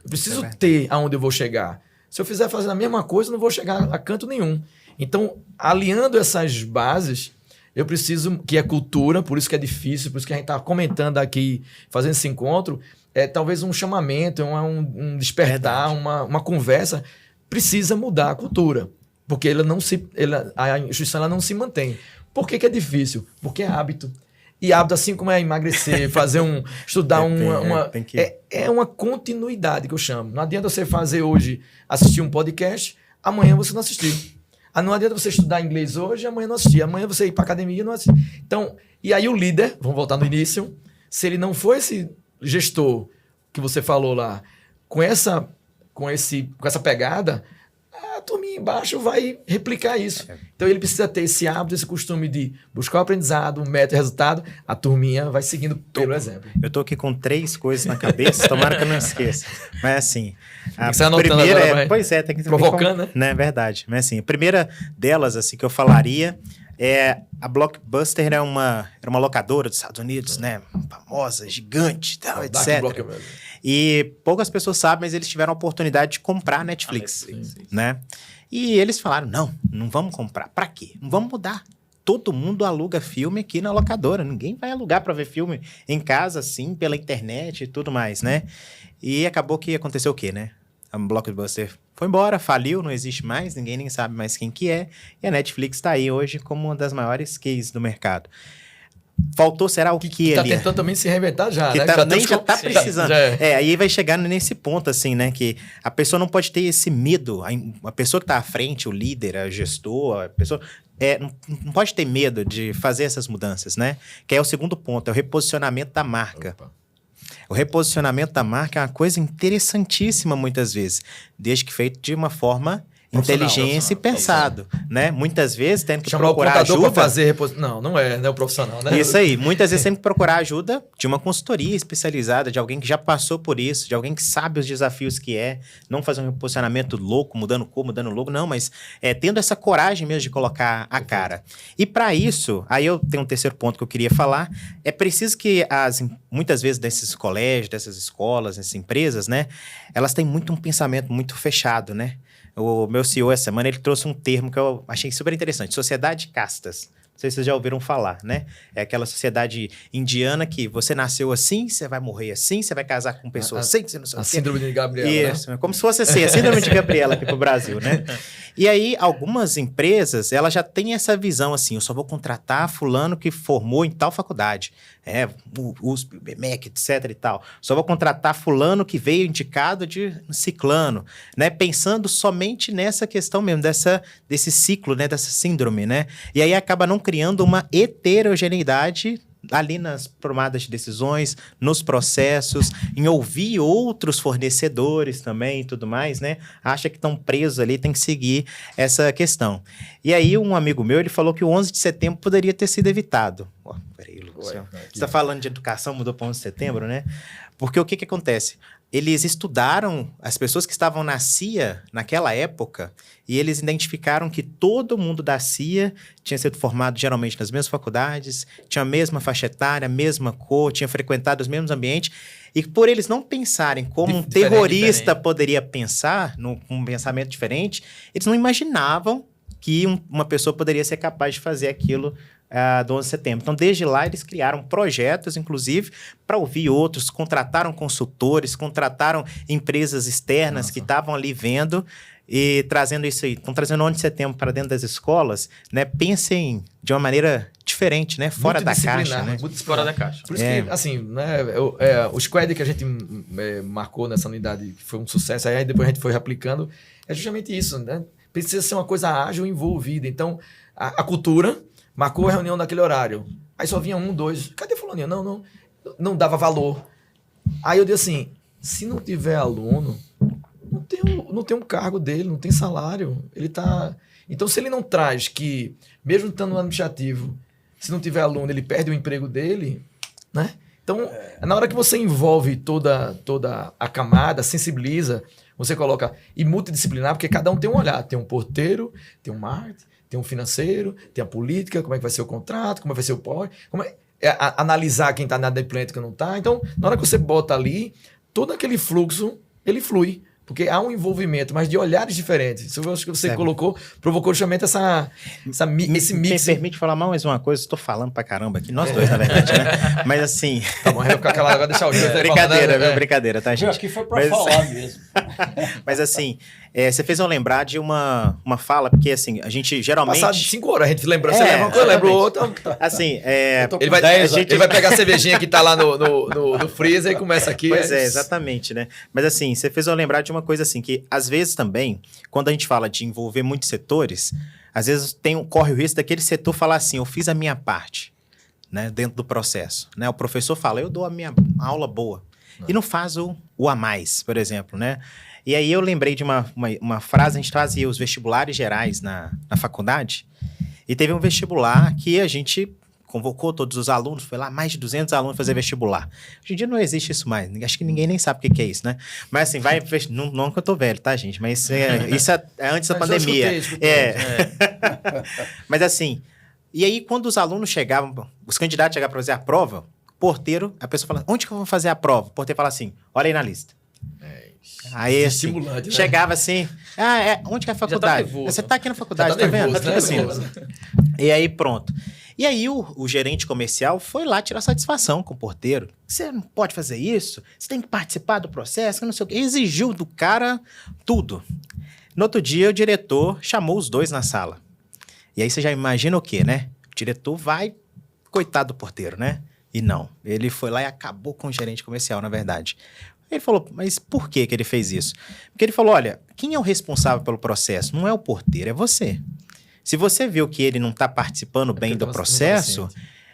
Eu preciso ter aonde eu vou chegar. Se eu fizer fazendo a mesma coisa, eu não vou chegar a canto nenhum. Então, alinhando essas bases, eu preciso, que é cultura, por isso que é difícil, por isso que a gente está comentando aqui, fazendo esse encontro, talvez um chamamento, um despertar, uma conversa, precisa mudar a cultura, porque a instituição ela não se mantém. Por que é difícil? Porque é hábito. E hábito, assim como é emagrecer, estudar é uma continuidade que eu chamo. Não adianta você fazer hoje, assistir um podcast, amanhã você não assistir. Não adianta você estudar inglês hoje, amanhã não assistir. Amanhã você ir para academia e não assistir. Então, e aí o líder, vamos voltar no início, se ele não for esse gestor que você falou lá, com essa pegada, a turminha embaixo vai replicar isso. Então, ele precisa ter esse hábito, esse costume de buscar o aprendizado, o método e resultado. A turminha vai seguindo pelo exemplo. Eu estou aqui com 3 coisas na cabeça, tomara que eu não esqueça. Mas assim, a primeira tem que provocando, né? É verdade. Mas assim, a primeira delas assim que eu falaria a Blockbuster era uma locadora dos Estados Unidos, né? Famosa, gigante, tal, etc. E poucas pessoas sabem, mas eles tiveram a oportunidade de comprar a Netflix, né? E eles falaram, não vamos comprar. Pra quê? Não vamos mudar. Todo mundo aluga filme aqui na locadora. Ninguém vai alugar para ver filme em casa, assim, pela internet e tudo mais, né? E acabou que aconteceu o quê, né? A Blockbuster foi embora, faliu, não existe mais, ninguém nem sabe mais quem que é. E a Netflix está aí hoje como uma das maiores cases do mercado. Faltou, será o que tá ali? tentando também se reinventar já, Que né? já tá precisando. Já é. Aí vai chegar nesse ponto, assim, né? Que a pessoa não pode ter esse medo. A pessoa que tá à frente, o líder, a gestor, a pessoa... não pode ter medo de fazer essas mudanças, né? Que é o segundo ponto, é o reposicionamento da marca. Opa. O reposicionamento da marca é uma coisa interessantíssima muitas vezes, desde que feito de uma forma inteligência e pensado, né? Muitas vezes tendo que Chamar procurar o contador ajuda. para fazer não é o profissional, né? Isso aí, muitas vezes tem que procurar ajuda de uma consultoria especializada, de alguém que já passou por isso, de alguém que sabe os desafios que é, não fazer um reposicionamento louco, mudando cor, mudando logo, não, mas tendo essa coragem mesmo de colocar a cara. E para isso, aí eu tenho um terceiro ponto que eu queria falar, é preciso que muitas vezes desses colégios, dessas escolas, dessas empresas, né, elas têm muito um pensamento muito fechado, né? O meu CEO essa semana, ele trouxe um termo que eu achei super interessante, sociedade de castas. Não sei se vocês já ouviram falar, né? É aquela sociedade indiana que você nasceu assim, você vai morrer assim, você vai casar com pessoas assim, você não sei o quê. Síndrome de Gabriela, Isso, como se fosse assim, a síndrome de Gabriela aqui pro Brasil, né? E aí, algumas empresas, elas já têm essa visão assim, eu só vou contratar fulano que formou em tal faculdade, USP, BMEC, etc e tal. Só vou contratar fulano que veio indicado de ciclano, né? Pensando somente nessa questão mesmo, desse ciclo, né? Dessa síndrome, né? E aí acaba não criando uma heterogeneidade ali nas tomadas de decisões, nos processos, em ouvir outros fornecedores também e tudo mais, né? Acha que estão presos ali, tem que seguir essa questão. E aí um amigo meu, ele falou que o 11 de setembro poderia ter sido evitado. Peraí, Lucas, você está falando de educação, mudou para 11 de setembro, né? Porque o que acontece? Eles estudaram as pessoas que estavam na CIA naquela época e eles identificaram que todo mundo da CIA tinha sido formado geralmente nas mesmas faculdades, tinha a mesma faixa etária, a mesma cor, tinha frequentado os mesmos ambientes. E por eles não pensarem como um terrorista poderia pensar, com um pensamento diferente, eles não imaginavam que uma pessoa poderia ser capaz de fazer aquilo do 11 de setembro. Então, desde lá, eles criaram projetos, inclusive, para ouvir outros, contrataram consultores, contrataram empresas externas que estavam ali vendo e trazendo isso aí. Estão trazendo o 11 de setembro para dentro das escolas, né? Pensem de uma maneira diferente, né? Fora da caixa, né? Muito fora da caixa. Por isso que, assim, né, o squad que a gente marcou nessa unidade, que foi um sucesso, aí depois a gente foi replicando, é justamente isso, né? Precisa ser uma coisa ágil e envolvida. Então, a cultura marcou a reunião naquele horário. Aí só vinha 1, 2. Cadê fulaninho? Não dava valor. Aí eu disse assim, se não tiver aluno, não tem um cargo dele, não tem salário. Ele tá... Então, se ele não traz que, mesmo estando no administrativo, se não tiver aluno, ele perde o emprego dele, né? Então, na hora que você envolve toda a camada, sensibiliza, você coloca... E multidisciplinar, porque cada um tem um olhar. Tem um porteiro, tem um marketing, tem um financeiro, tem a política, como é que vai ser o contrato, como é que vai ser o POR, analisar quem está na adimplente e quem não está. Então, na hora que você bota ali, todo aquele fluxo, ele flui. Porque há um envolvimento, mas de olhares diferentes. Isso eu acho que você provocou justamente esse mix. Me permite falar mais uma coisa, estou falando pra caramba aqui, nós dois, na verdade, né? Mas assim... Tá bom, vai ficar aquela... Vai deixar o jeito. Brincadeira, viu? Brincadeira, tá, gente? Eu acho que foi pra falar mesmo. Mas assim, você fez eu lembrar de uma fala, porque assim, a gente geralmente... Passado 5 horas, a gente lembra, você lembra uma coisa, lembra outra. Assim, ele vai pegar a cervejinha que tá lá no freezer e começa aqui. Pois exatamente, né? Mas assim, você fez eu lembrar de uma coisa assim, que às vezes também, quando a gente fala de envolver muitos setores, às vezes corre o risco daquele setor falar assim, eu fiz a minha parte, né, dentro do processo, né? O professor fala, eu dou a minha aula boa, e não faz o a mais, por exemplo, né? E aí eu lembrei de uma frase, a gente fazia os vestibulares gerais na faculdade, e teve um vestibular que a gente convocou todos os alunos, foi lá mais de 200 alunos fazer vestibular. Hoje em dia não existe isso mais, acho que ninguém nem sabe o que é isso, né? Mas assim, não que eu tô velho, tá, gente? Mas isso é antes da pandemia. Mas assim, e aí quando os alunos chegavam, os candidatos chegavam para fazer a prova, porteiro, a pessoa fala, onde que eu vou fazer a prova? O porteiro fala assim, olha aí na lista. Aí assim, chegava assim, onde que é a faculdade? Você tá aqui na faculdade, tá vendo? Nervoso, assim. E aí pronto. E aí o gerente comercial foi lá tirar satisfação com o porteiro. Você não pode fazer isso, você tem que participar do processo, não sei o quê. Exigiu do cara tudo. No outro dia, o diretor chamou os dois na sala. E aí você já imagina o quê, né? O diretor vai, coitado do porteiro, né? E não, ele foi lá e acabou com o gerente comercial, na verdade. Ele falou, mas por que ele fez isso? Porque ele falou, olha, quem é o responsável pelo processo? Não é o porteiro, é você. Se você viu que ele não está participando bem do processo,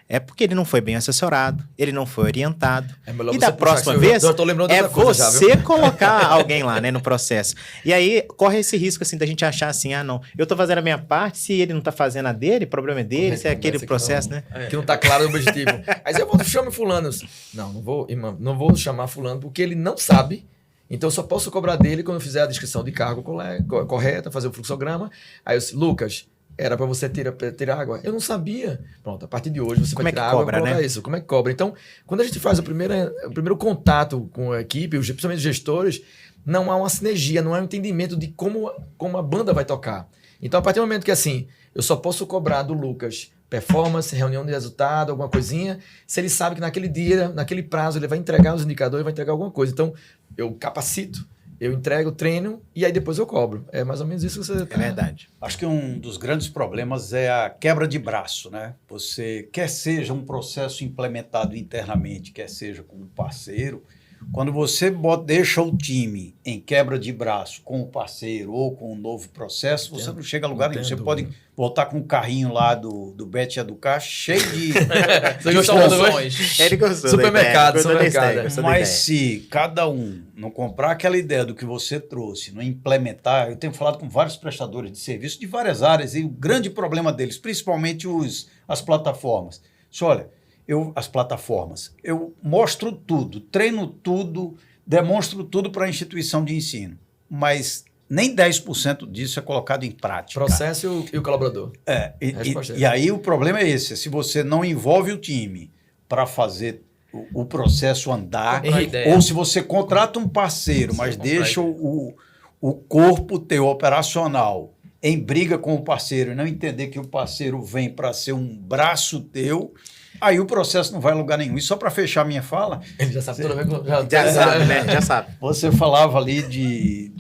é porque ele não foi bem assessorado, ele não foi orientado. E da próxima vez, é você colocar alguém lá, né, no processo. E aí, corre esse risco, assim, da gente achar assim, ah, não, eu tô fazendo a minha parte, se ele não tá fazendo a dele, o problema é dele, se é aquele processo, né? Que não tá claro o objetivo. Aí eu vou chamar fulano. Não vou, irmão, não vou chamar fulano porque ele não sabe. Então, eu só posso cobrar dele quando eu fizer a descrição de cargo correta, fazer o fluxograma. Aí eu disse, Lucas, era para você ter água. Eu não sabia. Pronto, a partir de hoje você vai tirar água e colocar isso. Como é que cobra? Então, quando a gente faz o primeiro contato com a equipe, principalmente os gestores, não há uma sinergia, não há um entendimento de como a banda vai tocar. Então, a partir do momento que assim, eu só posso cobrar do Lucas performance, reunião de resultado, alguma coisinha, se ele sabe que naquele dia, naquele prazo, ele vai entregar os indicadores, vai entregar alguma coisa. Então, eu capacito, eu entrego, treino e aí depois eu cobro. É mais ou menos isso que você... É verdade. Acho que um dos grandes problemas é a quebra de braço, né? Você, quer seja um processo implementado internamente, quer seja com um parceiro, quando você deixa o time em quebra de braço com o parceiro ou com um novo processo, você não chega a lugar nenhum. Você pode voltar com o carrinho lá do Bet Educar cheio de soluções. Ele gostou supermercado. Mas se cada um não comprar aquela ideia do que você trouxe, não implementar, eu tenho falado com vários prestadores de serviço de várias áreas e o grande problema deles, principalmente as plataformas. Olha, as plataformas, eu mostro tudo, treino tudo, demonstro tudo para a instituição de ensino, mas nem 10% disso é colocado em prática. Processo e o colaborador. E aí o problema é esse, se você não envolve o time para fazer o processo andar, ou se você contrata um parceiro, mas deixa o corpo teu operacional em briga com o parceiro e não entender que o parceiro vem para ser um braço teu, aí o processo não vai a lugar nenhum. E só para fechar minha fala... Ele já sabe toda vez que... Já sabe, né? Já sabe. Você falava ali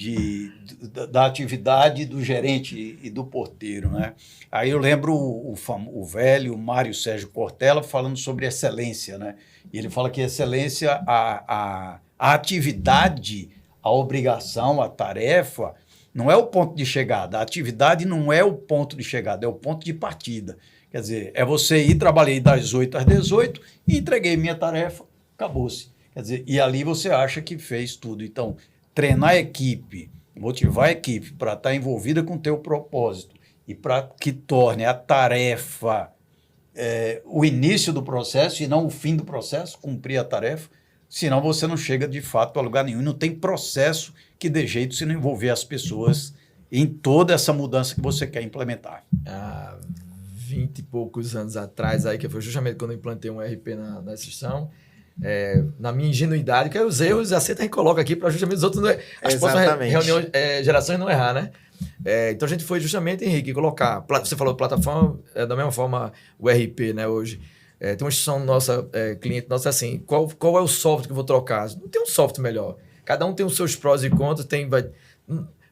da atividade do gerente e do porteiro, né? Aí eu lembro o velho Mário Sérgio Cortella falando sobre excelência, né? E ele fala que excelência, a atividade, a obrigação, a tarefa, não é o ponto de chegada. A atividade não é o ponto de chegada, é o ponto de partida. Quer dizer, é você ir, trabalhei das 8 às 18 e entreguei minha tarefa, acabou-se. Quer dizer, e ali você acha que fez tudo. Então, treinar a equipe, motivar a equipe para estar envolvida com o teu propósito e para que torne a tarefa o início do processo e não o fim do processo, cumprir a tarefa, senão você não chega de fato a lugar nenhum. E não tem processo que dê jeito se não envolver as pessoas em toda essa mudança que você quer implementar. 20 e poucos anos atrás, aí, que foi justamente quando eu implantei um RP na instituição, na minha ingenuidade, que os erros aceita e coloca aqui para justamente os outros, as próximas reuniões, gerações não errar, né? Então a gente foi justamente, Henrique, colocar, você falou plataforma, da mesma forma o RP, né, hoje. Tem uma instituição nossa, cliente nossa, assim, qual é o software que eu vou trocar? Não tem um software melhor. Cada um tem os seus prós e contras,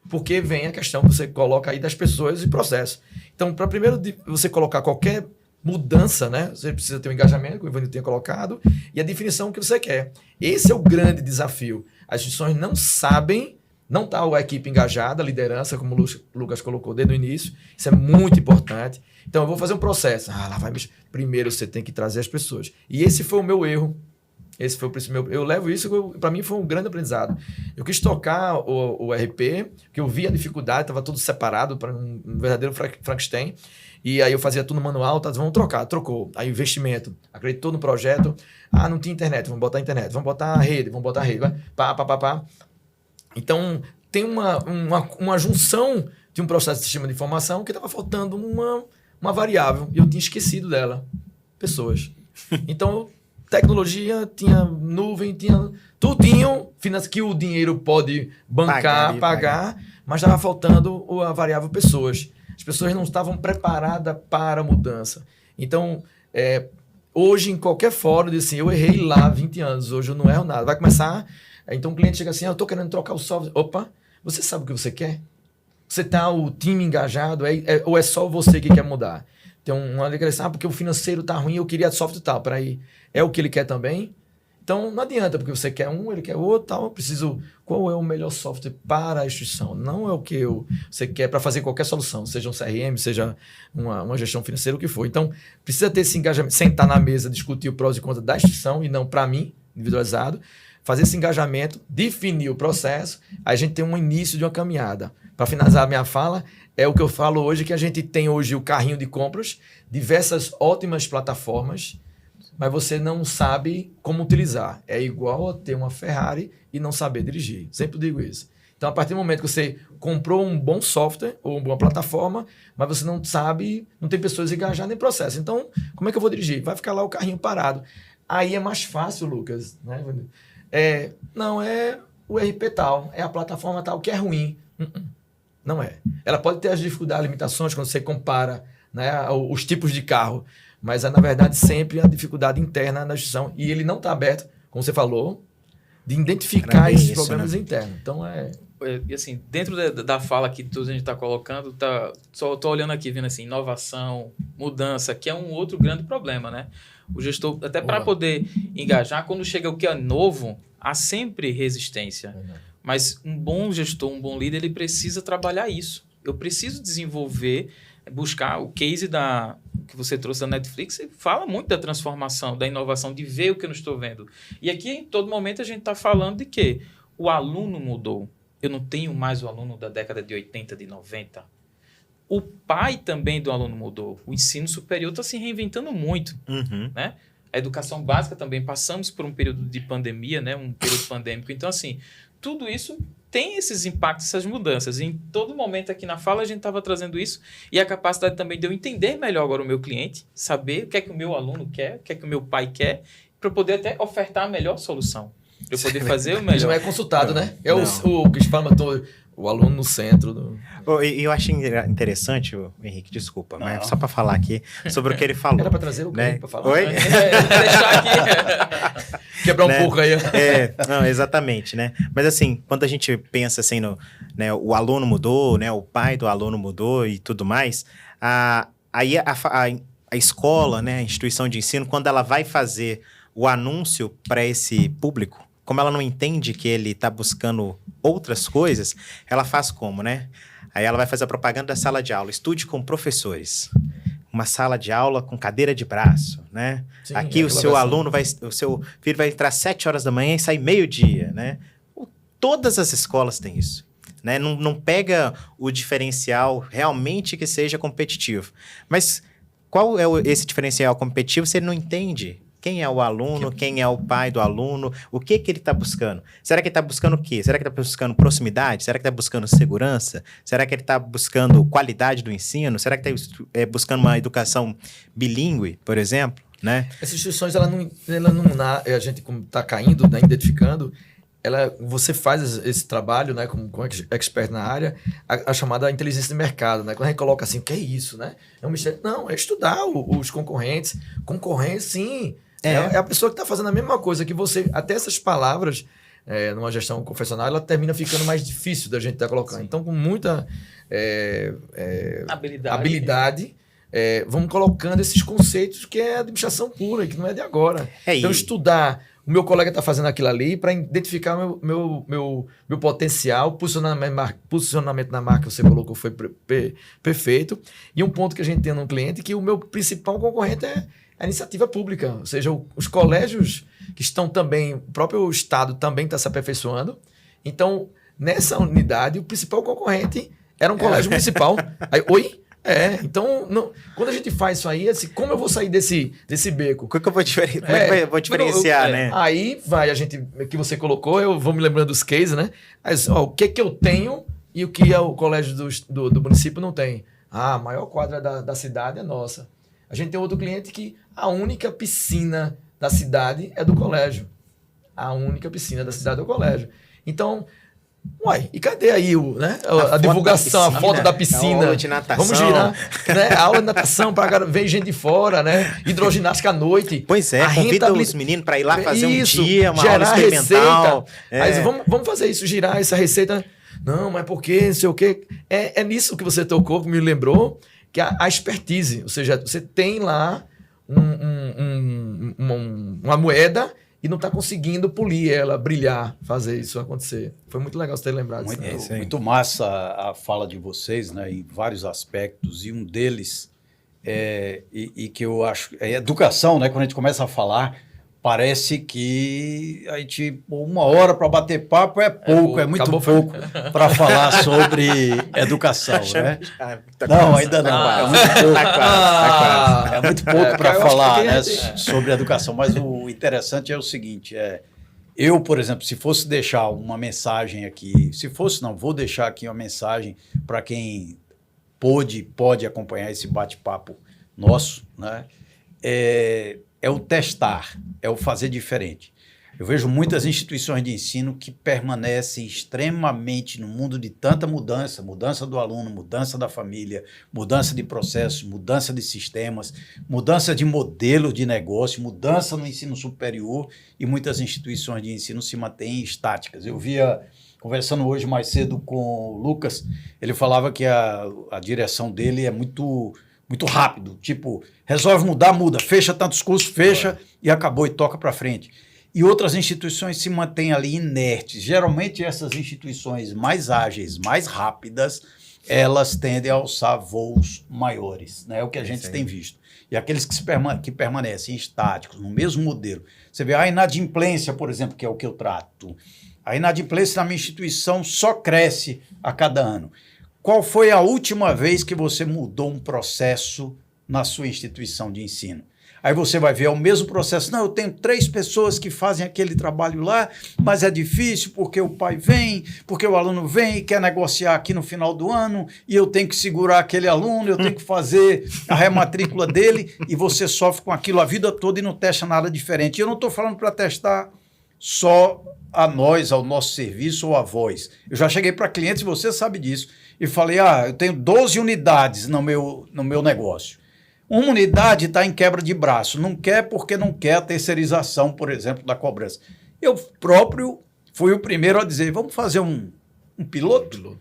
porque vem a questão que você coloca aí das pessoas e processo. Então, para primeiro você colocar qualquer mudança, né? Você precisa ter um engajamento, como o Ivanildo tinha colocado, e a definição que você quer. Esse é o grande desafio. As instituições não sabem, não está a equipe engajada, a liderança, como o Lucas colocou desde o início. Isso é muito importante. Então, eu vou fazer um processo. Lá vai mexer. Primeiro, você tem que trazer as pessoas. E esse foi o meu erro. Esse foi o principal. Eu levo isso, para mim foi um grande aprendizado. Eu quis tocar o RP, que eu vi a dificuldade, estava tudo separado para um verdadeiro Frankenstein. E aí eu fazia tudo manual, vamos trocar, trocou. Aí investimento, acreditou no projeto. Não tinha internet, vamos botar internet, vamos botar rede. Pá. Então, tem uma junção de um processo de sistema de informação que estava faltando uma variável. E eu tinha esquecido dela. Pessoas. Então, tecnologia, tinha nuvem, tinha tudinho que o dinheiro pode pagar, mas estava faltando a variável pessoas. As pessoas não estavam preparadas para a mudança. Então, hoje, em qualquer fórum, diz assim, eu errei lá 20 anos, hoje eu não erro nada. Vai começar, então o cliente chega assim, eu estou querendo trocar o software. Opa, você sabe o que você quer? Você está o time engajado, ou é só você que quer mudar? Tem uma declaração, porque o financeiro está ruim, eu queria software tal. Peraí, é o que ele quer também? Então, não adianta, porque você quer um, ele quer outro, tal. Eu preciso... Qual é o melhor software para a instituição? Não é o que você quer para fazer qualquer solução, seja um CRM, seja uma gestão financeira, o que for. Então, precisa ter esse engajamento, sentar na mesa, discutir o prós e contras da instituição e não para mim, individualizado, fazer esse engajamento, definir o processo, aí a gente tem um início de uma caminhada. Para finalizar a minha fala, é o que eu falo hoje, que a gente tem hoje o carrinho de compras, diversas ótimas plataformas, mas você não sabe como utilizar. É igual a ter uma Ferrari e não saber dirigir. Sempre digo isso. Então, a partir do momento que você comprou um bom software ou uma boa plataforma, mas você não sabe, não tem pessoas engajadas em processo. Então, como é que eu vou dirigir? Vai ficar lá o carrinho parado. Aí é mais fácil, Lucas. Né? Não é o RP tal, é a plataforma tal que é ruim. Não é. Ela pode ter as dificuldades, limitações quando você compara, né, os tipos de carro, mas na verdade sempre a dificuldade interna na instituição, e ele não está aberto, como você falou, de identificar esses problemas internos. Então E assim, dentro da fala que a gente está colocando, só estou olhando aqui, vendo assim, inovação, mudança, que é um outro grande problema, né? O gestor, até para poder engajar, quando chega o que é novo, há sempre resistência. Mas um bom gestor, um bom líder, ele precisa trabalhar isso. Eu preciso desenvolver, buscar o case que você trouxe da Netflix, fala muito da transformação, da inovação, de ver o que eu não estou vendo. E aqui, em todo momento, a gente está falando de que o aluno mudou. Eu não tenho mais o aluno da década de 80, de 90. O pai também do aluno mudou. O ensino superior está se reinventando muito. Né? A educação básica também. Passamos por um período de pandemia, né? Um período pandêmico. Então, assim, tudo isso tem esses impactos, essas mudanças. E em todo momento aqui na fala a gente estava trazendo isso. E a capacidade também de eu entender melhor agora o meu cliente, saber o que é que o meu aluno quer, o que é que o meu pai quer, para eu poder até ofertar a melhor solução. Para eu poder fazer o melhor. Ele não é consultado, né? É o que fala o aluno no centro. E eu achei interessante, Henrique, desculpa, mas só para falar aqui sobre o que ele falou. Era para trazer o cliente para falar. Oi? Deixar aqui. Quebrar um pouco aí. Não, exatamente, né? Mas assim, quando a gente pensa assim, o aluno mudou, né? O pai do aluno mudou e tudo mais, aí a escola, né? A instituição de ensino, quando ela vai fazer o anúncio para esse público, como ela não entende que ele está buscando outras coisas, ela faz como, né? Aí ela vai fazer a propaganda da sala de aula. Estude com professores. Uma sala de aula com cadeira de braço, né? Sim, aqui o seu filho vai entrar às 7 horas da manhã e sair meio-dia, né? Todas as escolas têm isso, né? Não pega o diferencial realmente que seja competitivo. Mas qual é esse diferencial competitivo se ele não entende? Quem é o aluno, quem é o pai do aluno, o que ele está buscando? Será que ele está buscando o quê? Será que ele está buscando proximidade? Será que está buscando segurança? Será que ele está buscando qualidade do ensino? Será que está buscando uma educação bilíngue, por exemplo? Né? Essas instituições, a gente como está caindo, né, identificando, você faz esse trabalho, né, como expert na área, a chamada inteligência de mercado, né? Quando a gente coloca assim, o que é isso, né? É um mistério. Não, é estudar os concorrentes. Concorrência, sim. É a pessoa que está fazendo a mesma coisa que você. Até essas palavras, numa gestão confessional, ela termina ficando mais difícil da gente estar colocando. Sim. Então, com muita habilidade vamos colocando esses conceitos que é administração pura, que não é de agora. Então, estudar. O meu colega está fazendo aquilo ali para identificar meu potencial, posicionamento na marca que você colocou foi perfeito. E um ponto que a gente tem no cliente é que o meu principal concorrente é a iniciativa pública, ou seja, os colégios que estão também, o próprio Estado também está se aperfeiçoando. Então, nessa unidade, o principal concorrente era um colégio municipal. Aí, então, quando a gente faz isso aí, assim, como eu vou sair desse beco? Como é que eu vou diferenciar, né? Aí vai que você colocou, eu vou me lembrando dos cases, né? Mas, o que eu tenho e o que o colégio do município não tem? A maior quadra da cidade é nossa. A gente tem outro cliente que a única piscina da cidade é do colégio. A única piscina da cidade é do colégio. Então, Uai, e cadê aí a foto divulgação, da a foto da piscina? a aula de natação. Vamos girar, né? A aula de natação para vem gente de fora, né? Hidroginástica à noite. Pois é, A convida rentabilidade- os meninos para ir lá fazer Isso, um dia, uma aula gerar experimental. receita. Aí vamos fazer isso, girar essa receita. Não, mas por quê? Não sei o quê. É nisso que você tocou, que me lembrou, que a expertise. Ou seja, você tem lá uma moeda e não está conseguindo polir ela, brilhar, fazer isso acontecer. Foi muito legal você ter lembrado Muito, disso. muito massa a fala de vocês, né, em vários aspectos, e um deles e que eu acho é educação, né? Quando a gente começa a falar, parece que a gente 1 hora para bater papo é pouco, é muito pouco para falar sobre educação, né? Não, ainda não. É muito pouco. Tá quase. É muito pouco para eu acho que falar, tem- né, sobre educação. Mas o interessante é o seguinte: eu, por exemplo, se fosse deixar uma mensagem aqui, vou deixar aqui uma mensagem para quem pode acompanhar esse bate-papo nosso, né? É o testar, é o fazer diferente. Eu vejo muitas instituições de ensino que permanecem extremamente no mundo de tanta mudança, mudança do aluno, mudança da família, mudança de processos, mudança de sistemas, mudança de modelo de negócio, mudança no ensino superior, e muitas instituições de ensino se mantêm estáticas. Eu via, conversando hoje mais cedo com o Lucas, ele falava que a direção dele é muito rápido, tipo, resolve mudar, muda, fecha tantos cursos, fecha e acabou e toca para frente. E outras instituições se mantêm ali inertes. Geralmente essas instituições mais ágeis, mais rápidas, elas tendem a alçar voos maiores, né? É o que a gente tem visto. E aqueles que permanecem estáticos, no mesmo modelo. Você vê a inadimplência, por exemplo, que é o que eu trato. A inadimplência na minha instituição só cresce a cada ano. Qual foi a última vez que você mudou um processo na sua instituição de ensino? Aí você vai ver o mesmo processo. Não, eu tenho 3 pessoas que fazem aquele trabalho lá, mas é difícil porque o pai vem, porque o aluno vem e quer negociar aqui no final do ano, e eu tenho que segurar aquele aluno, eu tenho que fazer a rematrícula dele, e você sofre com aquilo a vida toda e não testa nada diferente. E eu não estou falando para testar só a nós, ao nosso serviço ou a voz. Eu já cheguei para clientes, você sabe disso, e falei, eu tenho 12 unidades no meu negócio. Uma unidade está em quebra de braço. Não quer porque não quer a terceirização, por exemplo, da cobrança. Eu próprio fui o primeiro a dizer, vamos fazer um piloto?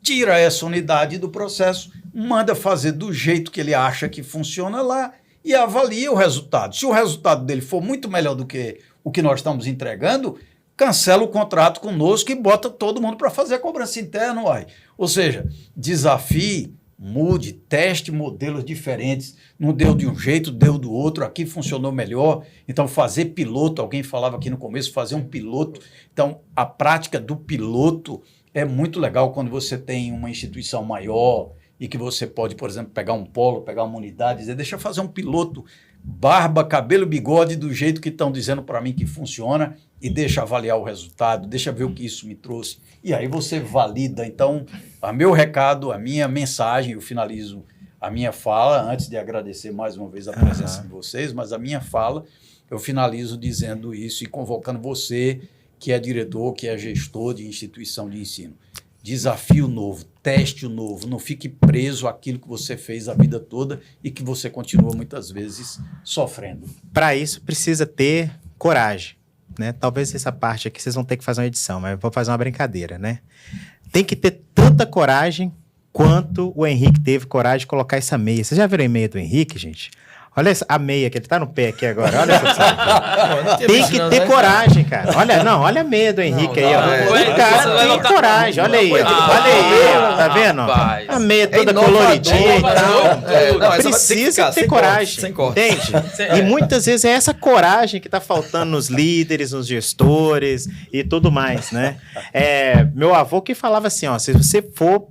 Tira essa unidade do processo, manda fazer do jeito que ele acha que funciona lá e avalia o resultado. Se o resultado dele for muito melhor do que o que nós estamos entregando, cancela o contrato conosco e bota todo mundo para fazer a cobrança interna, uai. Ou seja, desafie, mude, teste modelos diferentes. Não deu de um jeito, deu do outro, aqui funcionou melhor. Então, fazer piloto, alguém falava aqui no começo, fazer um piloto. Então, a prática do piloto é muito legal quando você tem uma instituição maior e que você pode, por exemplo, pegar um polo, pegar uma unidade e dizer, deixa eu fazer um piloto, barba, cabelo, bigode, do jeito que estão dizendo para mim que funciona, e deixa avaliar o resultado, deixa ver o que isso me trouxe. E aí você valida. Então, o meu recado, a minha mensagem, eu finalizo a minha fala, antes de agradecer mais uma vez a presença de vocês, mas a minha fala, eu finalizo dizendo isso e convocando você, que é diretor, que é gestor de instituição de ensino. Desafio novo, teste o novo, não fique preso àquilo que você fez a vida toda e que você continua muitas vezes sofrendo. Para isso, precisa ter coragem, né? Talvez essa parte aqui vocês vão ter que fazer uma edição, mas eu vou fazer uma brincadeira, né? Tem que ter tanta coragem quanto o Henrique teve coragem de colocar essa meia. Vocês já viram a meia do Henrique, gente? Olha a meia que ele tá no pé aqui agora. Olha essa tem que ter coragem, cara. Olha a meia do Henrique aí, ó. O cara tem coragem, olha aí. Olha aí, tá vendo? A meia toda coloridinha e tal. Precisa ter coragem, entende? E muitas vezes é essa coragem que tá faltando nos líderes, nos gestores e tudo mais, né? Meu avô que falava assim, ó, se você for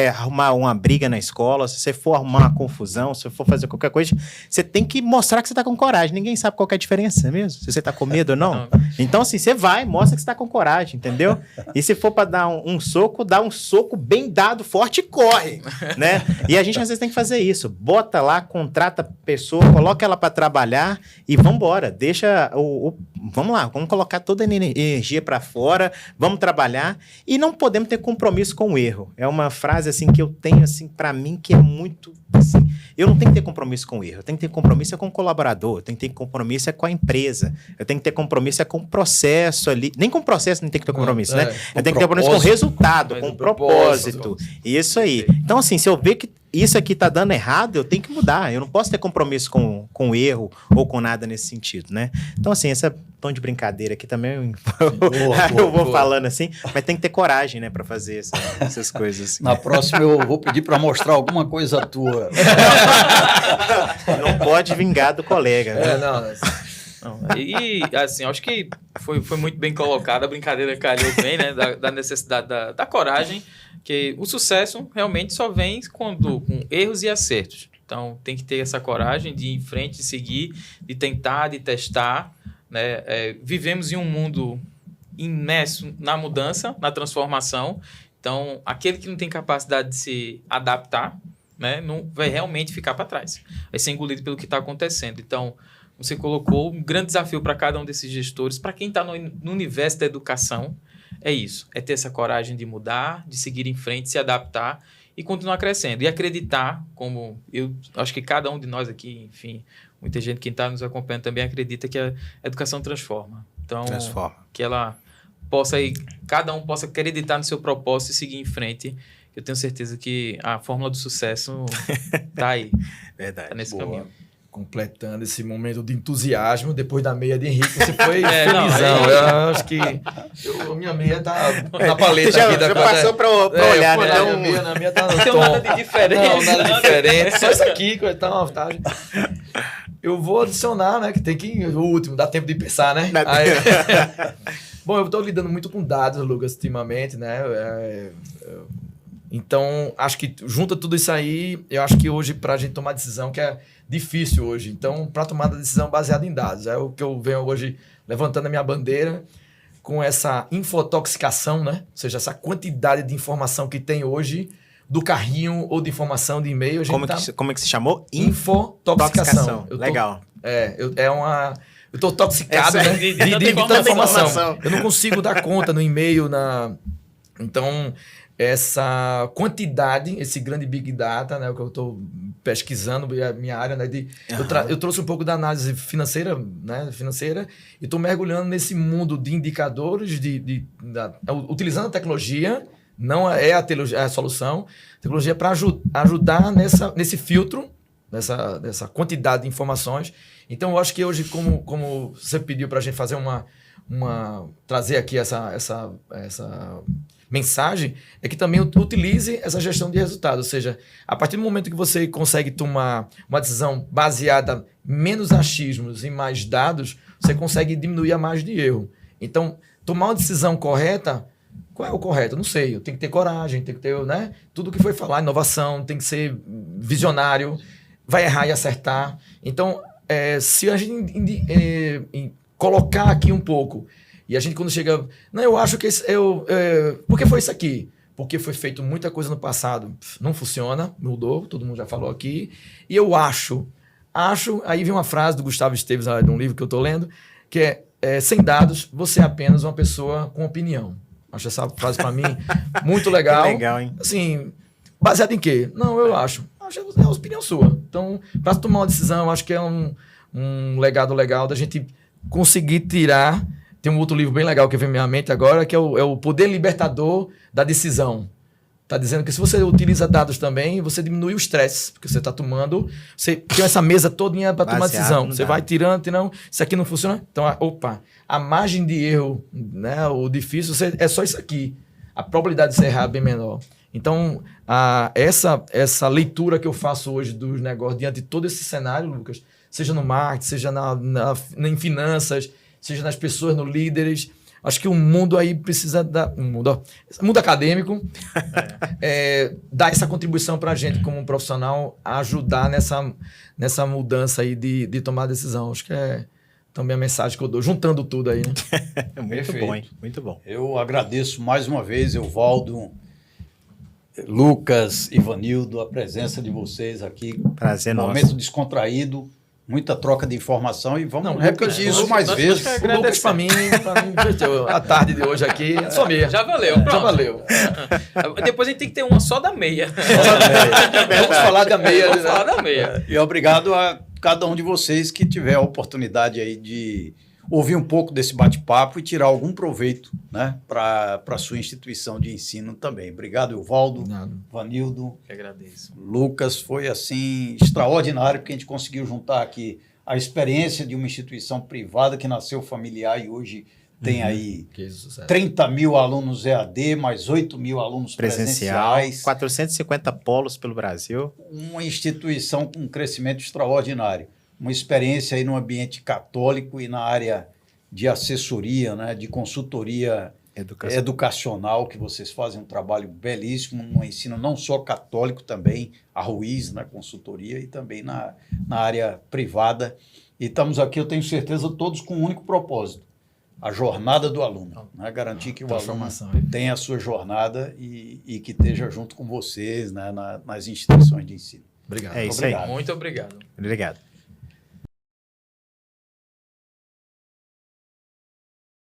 arrumar uma briga na escola, se você for arrumar uma confusão, se você for fazer qualquer coisa, você tem que mostrar que você tá com coragem. Ninguém sabe qual que é a diferença mesmo, se você tá com medo ou não. Então, assim, você vai, mostra que você tá com coragem, entendeu? E se for para dar um soco, dá um soco bem dado, forte e corre, né? E a gente às vezes tem que fazer isso. Bota lá, contrata a pessoa, coloca ela para trabalhar e vambora. Deixa vamos lá, vamos colocar toda a energia para fora, vamos trabalhar e não podemos ter compromisso com o erro. É uma frase assim que eu tenho assim para mim que é muito assim, eu não tenho que ter compromisso com o erro, eu tenho que ter compromisso com o colaborador, eu tenho que ter compromisso com a empresa, eu tenho que ter compromisso com o processo ali, nem com o processo não tem que ter compromisso, né? Eu tenho que ter compromisso com o resultado, com o propósito. Isso aí. Então assim, se eu ver que isso aqui tá dando errado, eu tenho que mudar. Eu não posso ter compromisso com o erro ou com nada nesse sentido, né? Então, assim, esse tom de brincadeira aqui também eu vou falando assim, mas tem que ter coragem, né, para fazer essas coisas. Assim. Na próxima eu vou pedir para mostrar alguma coisa tua. Não pode vingar do colega. Né? E, assim, acho que foi muito bem colocado, a brincadeira calhou bem, né, da necessidade da coragem, que o sucesso realmente só vem com erros e acertos. Então, tem que ter essa coragem de ir em frente, de seguir, de tentar, de testar, né? Vivemos em um mundo imerso na mudança, na transformação. Então, aquele que não tem capacidade de se adaptar, né, não vai realmente ficar para trás. Vai ser engolido pelo que está acontecendo. Então, você colocou um grande desafio para cada um desses gestores, para quem está no universo da educação, é isso, é ter essa coragem de mudar, de seguir em frente, se adaptar e continuar crescendo. E acreditar, como eu acho que cada um de nós aqui, enfim, muita gente que está nos acompanhando também acredita que a educação transforma. Então, que ela possa cada um possa acreditar no seu propósito e seguir em frente. Eu tenho certeza que a fórmula do sucesso está aí. Verdade. Está nesse caminho. Completando esse momento de entusiasmo, depois da meia de Henrique, você foi felizão. Eu acho que a minha meia tá na paleta já, aqui. Já passou para olhar, né? Na minha tá no tom. Nada de diferente. Não, nada diferente. Só isso aqui, que tá uma vantagem. Eu vou adicionar, né? Que tem que... O último, dá tempo de pensar, né? Aí, bom, eu estou lidando muito com dados, Lucas, ultimamente, né? Então, acho que junta tudo isso aí, eu acho que hoje, para a gente tomar decisão, que é difícil hoje. Então, para tomar a decisão baseada em dados. É o que eu venho hoje levantando a minha bandeira com essa infotoxicação, né? Ou seja, essa quantidade de informação que tem hoje do carrinho ou de informação de e-mail. Como é que se chamou? Infotoxicação. Legal. Eu estou toxicado, né? De tanta informação. Eu não consigo dar conta no e-mail, Então, essa quantidade, esse grande Big Data, né, o que eu estou pesquisando, a minha área, né, eu trouxe um pouco da análise financeira, né, e estou mergulhando nesse mundo de indicadores, utilizando a tecnologia, não é a solução, tecnologia para ajudar nesse filtro, nessa quantidade de informações. Então, eu acho que hoje, como você pediu para a gente fazer trazer aqui essa mensagem, é que também utilize essa gestão de resultado. Ou seja, a partir do momento que você consegue tomar uma decisão baseada em menos achismos e mais dados, você consegue diminuir a margem de erro. Então, tomar uma decisão correta, qual é o correto? Eu não sei. Eu tenho que ter coragem, tem que ter, né? Tudo que foi falar, inovação, tem que ser visionário, vai errar e acertar. Então, se a gente colocar aqui um pouco, e a gente quando chega... Não, eu acho que... por que foi isso aqui? Porque foi feito muita coisa no passado. Não funciona, mudou, todo mundo já falou aqui. E eu acho... Aí vem uma frase do Gustavo Esteves, de um livro que eu estou lendo, que sem dados, você é apenas uma pessoa com opinião. Acho essa frase para mim muito legal. Que legal, hein? Assim, baseado em quê? Não, eu acho. É uma opinião sua. Então, para tomar uma decisão, eu acho que é um legado legal da gente conseguir tirar... Tem um outro livro bem legal que vem na minha mente agora, que é o Poder Libertador da Decisão. Está dizendo que se você utiliza dados também, você diminui o estresse, porque você está tomando... Você tem essa mesa todinha para tomar decisão. Você vai tirando, isso aqui não funciona. Então, a margem de erro, né, o difícil, é só isso aqui. A probabilidade de você errar é bem menor. Então, essa leitura que eu faço hoje dos negócios, diante de todo esse cenário, Lucas, seja no marketing, seja em finanças, seja nas pessoas, nos líderes, Acho que o mundo aí precisa o mundo acadêmico dar essa contribuição para a gente como profissional, ajudar nessa mudança aí de tomar decisão. Acho que é também a mensagem que eu dou, juntando tudo aí, né? Muito Perfeito. bom, hein? Muito bom. Eu agradeço mais uma vez, Evaldo, Lucas, Ivanildo, a presença de vocês aqui. Prazer nosso. Momento descontraído, muita troca de informação e vamos Não, repetir isso mais nós vezes. temos que O Lucas, para mim, a tarde de hoje aqui, só meia. Já valeu, Já pronto. valeu. Depois a gente tem que ter uma só da meia. Vamos falar da meia. Vamos falar da meia. E obrigado a cada um de vocês que tiver a oportunidade aí de ouvir um pouco desse bate-papo e tirar algum proveito, né, para a sua instituição de ensino também. Obrigado, Evaldo, Nada. Vanildo, Eu agradeço. Lucas. Foi assim extraordinário porque a gente conseguiu juntar aqui a experiência de uma instituição privada que nasceu familiar e hoje tem aí Que sucesso. 30 mil alunos EAD, mais 8 mil alunos Presencial, presenciais. 450 polos pelo Brasil. Uma instituição com um crescimento extraordinário. Uma experiência aí no ambiente católico e na área de assessoria, né, de consultoria educacional, que vocês fazem um trabalho belíssimo no ensino não só católico, também a Ruiz, na consultoria e também na área privada. E estamos aqui, eu tenho certeza, todos com um único propósito, a jornada do aluno, né? Garantir que o aluno Transformação. tenha a sua jornada e que esteja junto com vocês, né, nas instituições de ensino. Obrigado. É isso aí. Obrigado. Muito obrigado. Obrigado.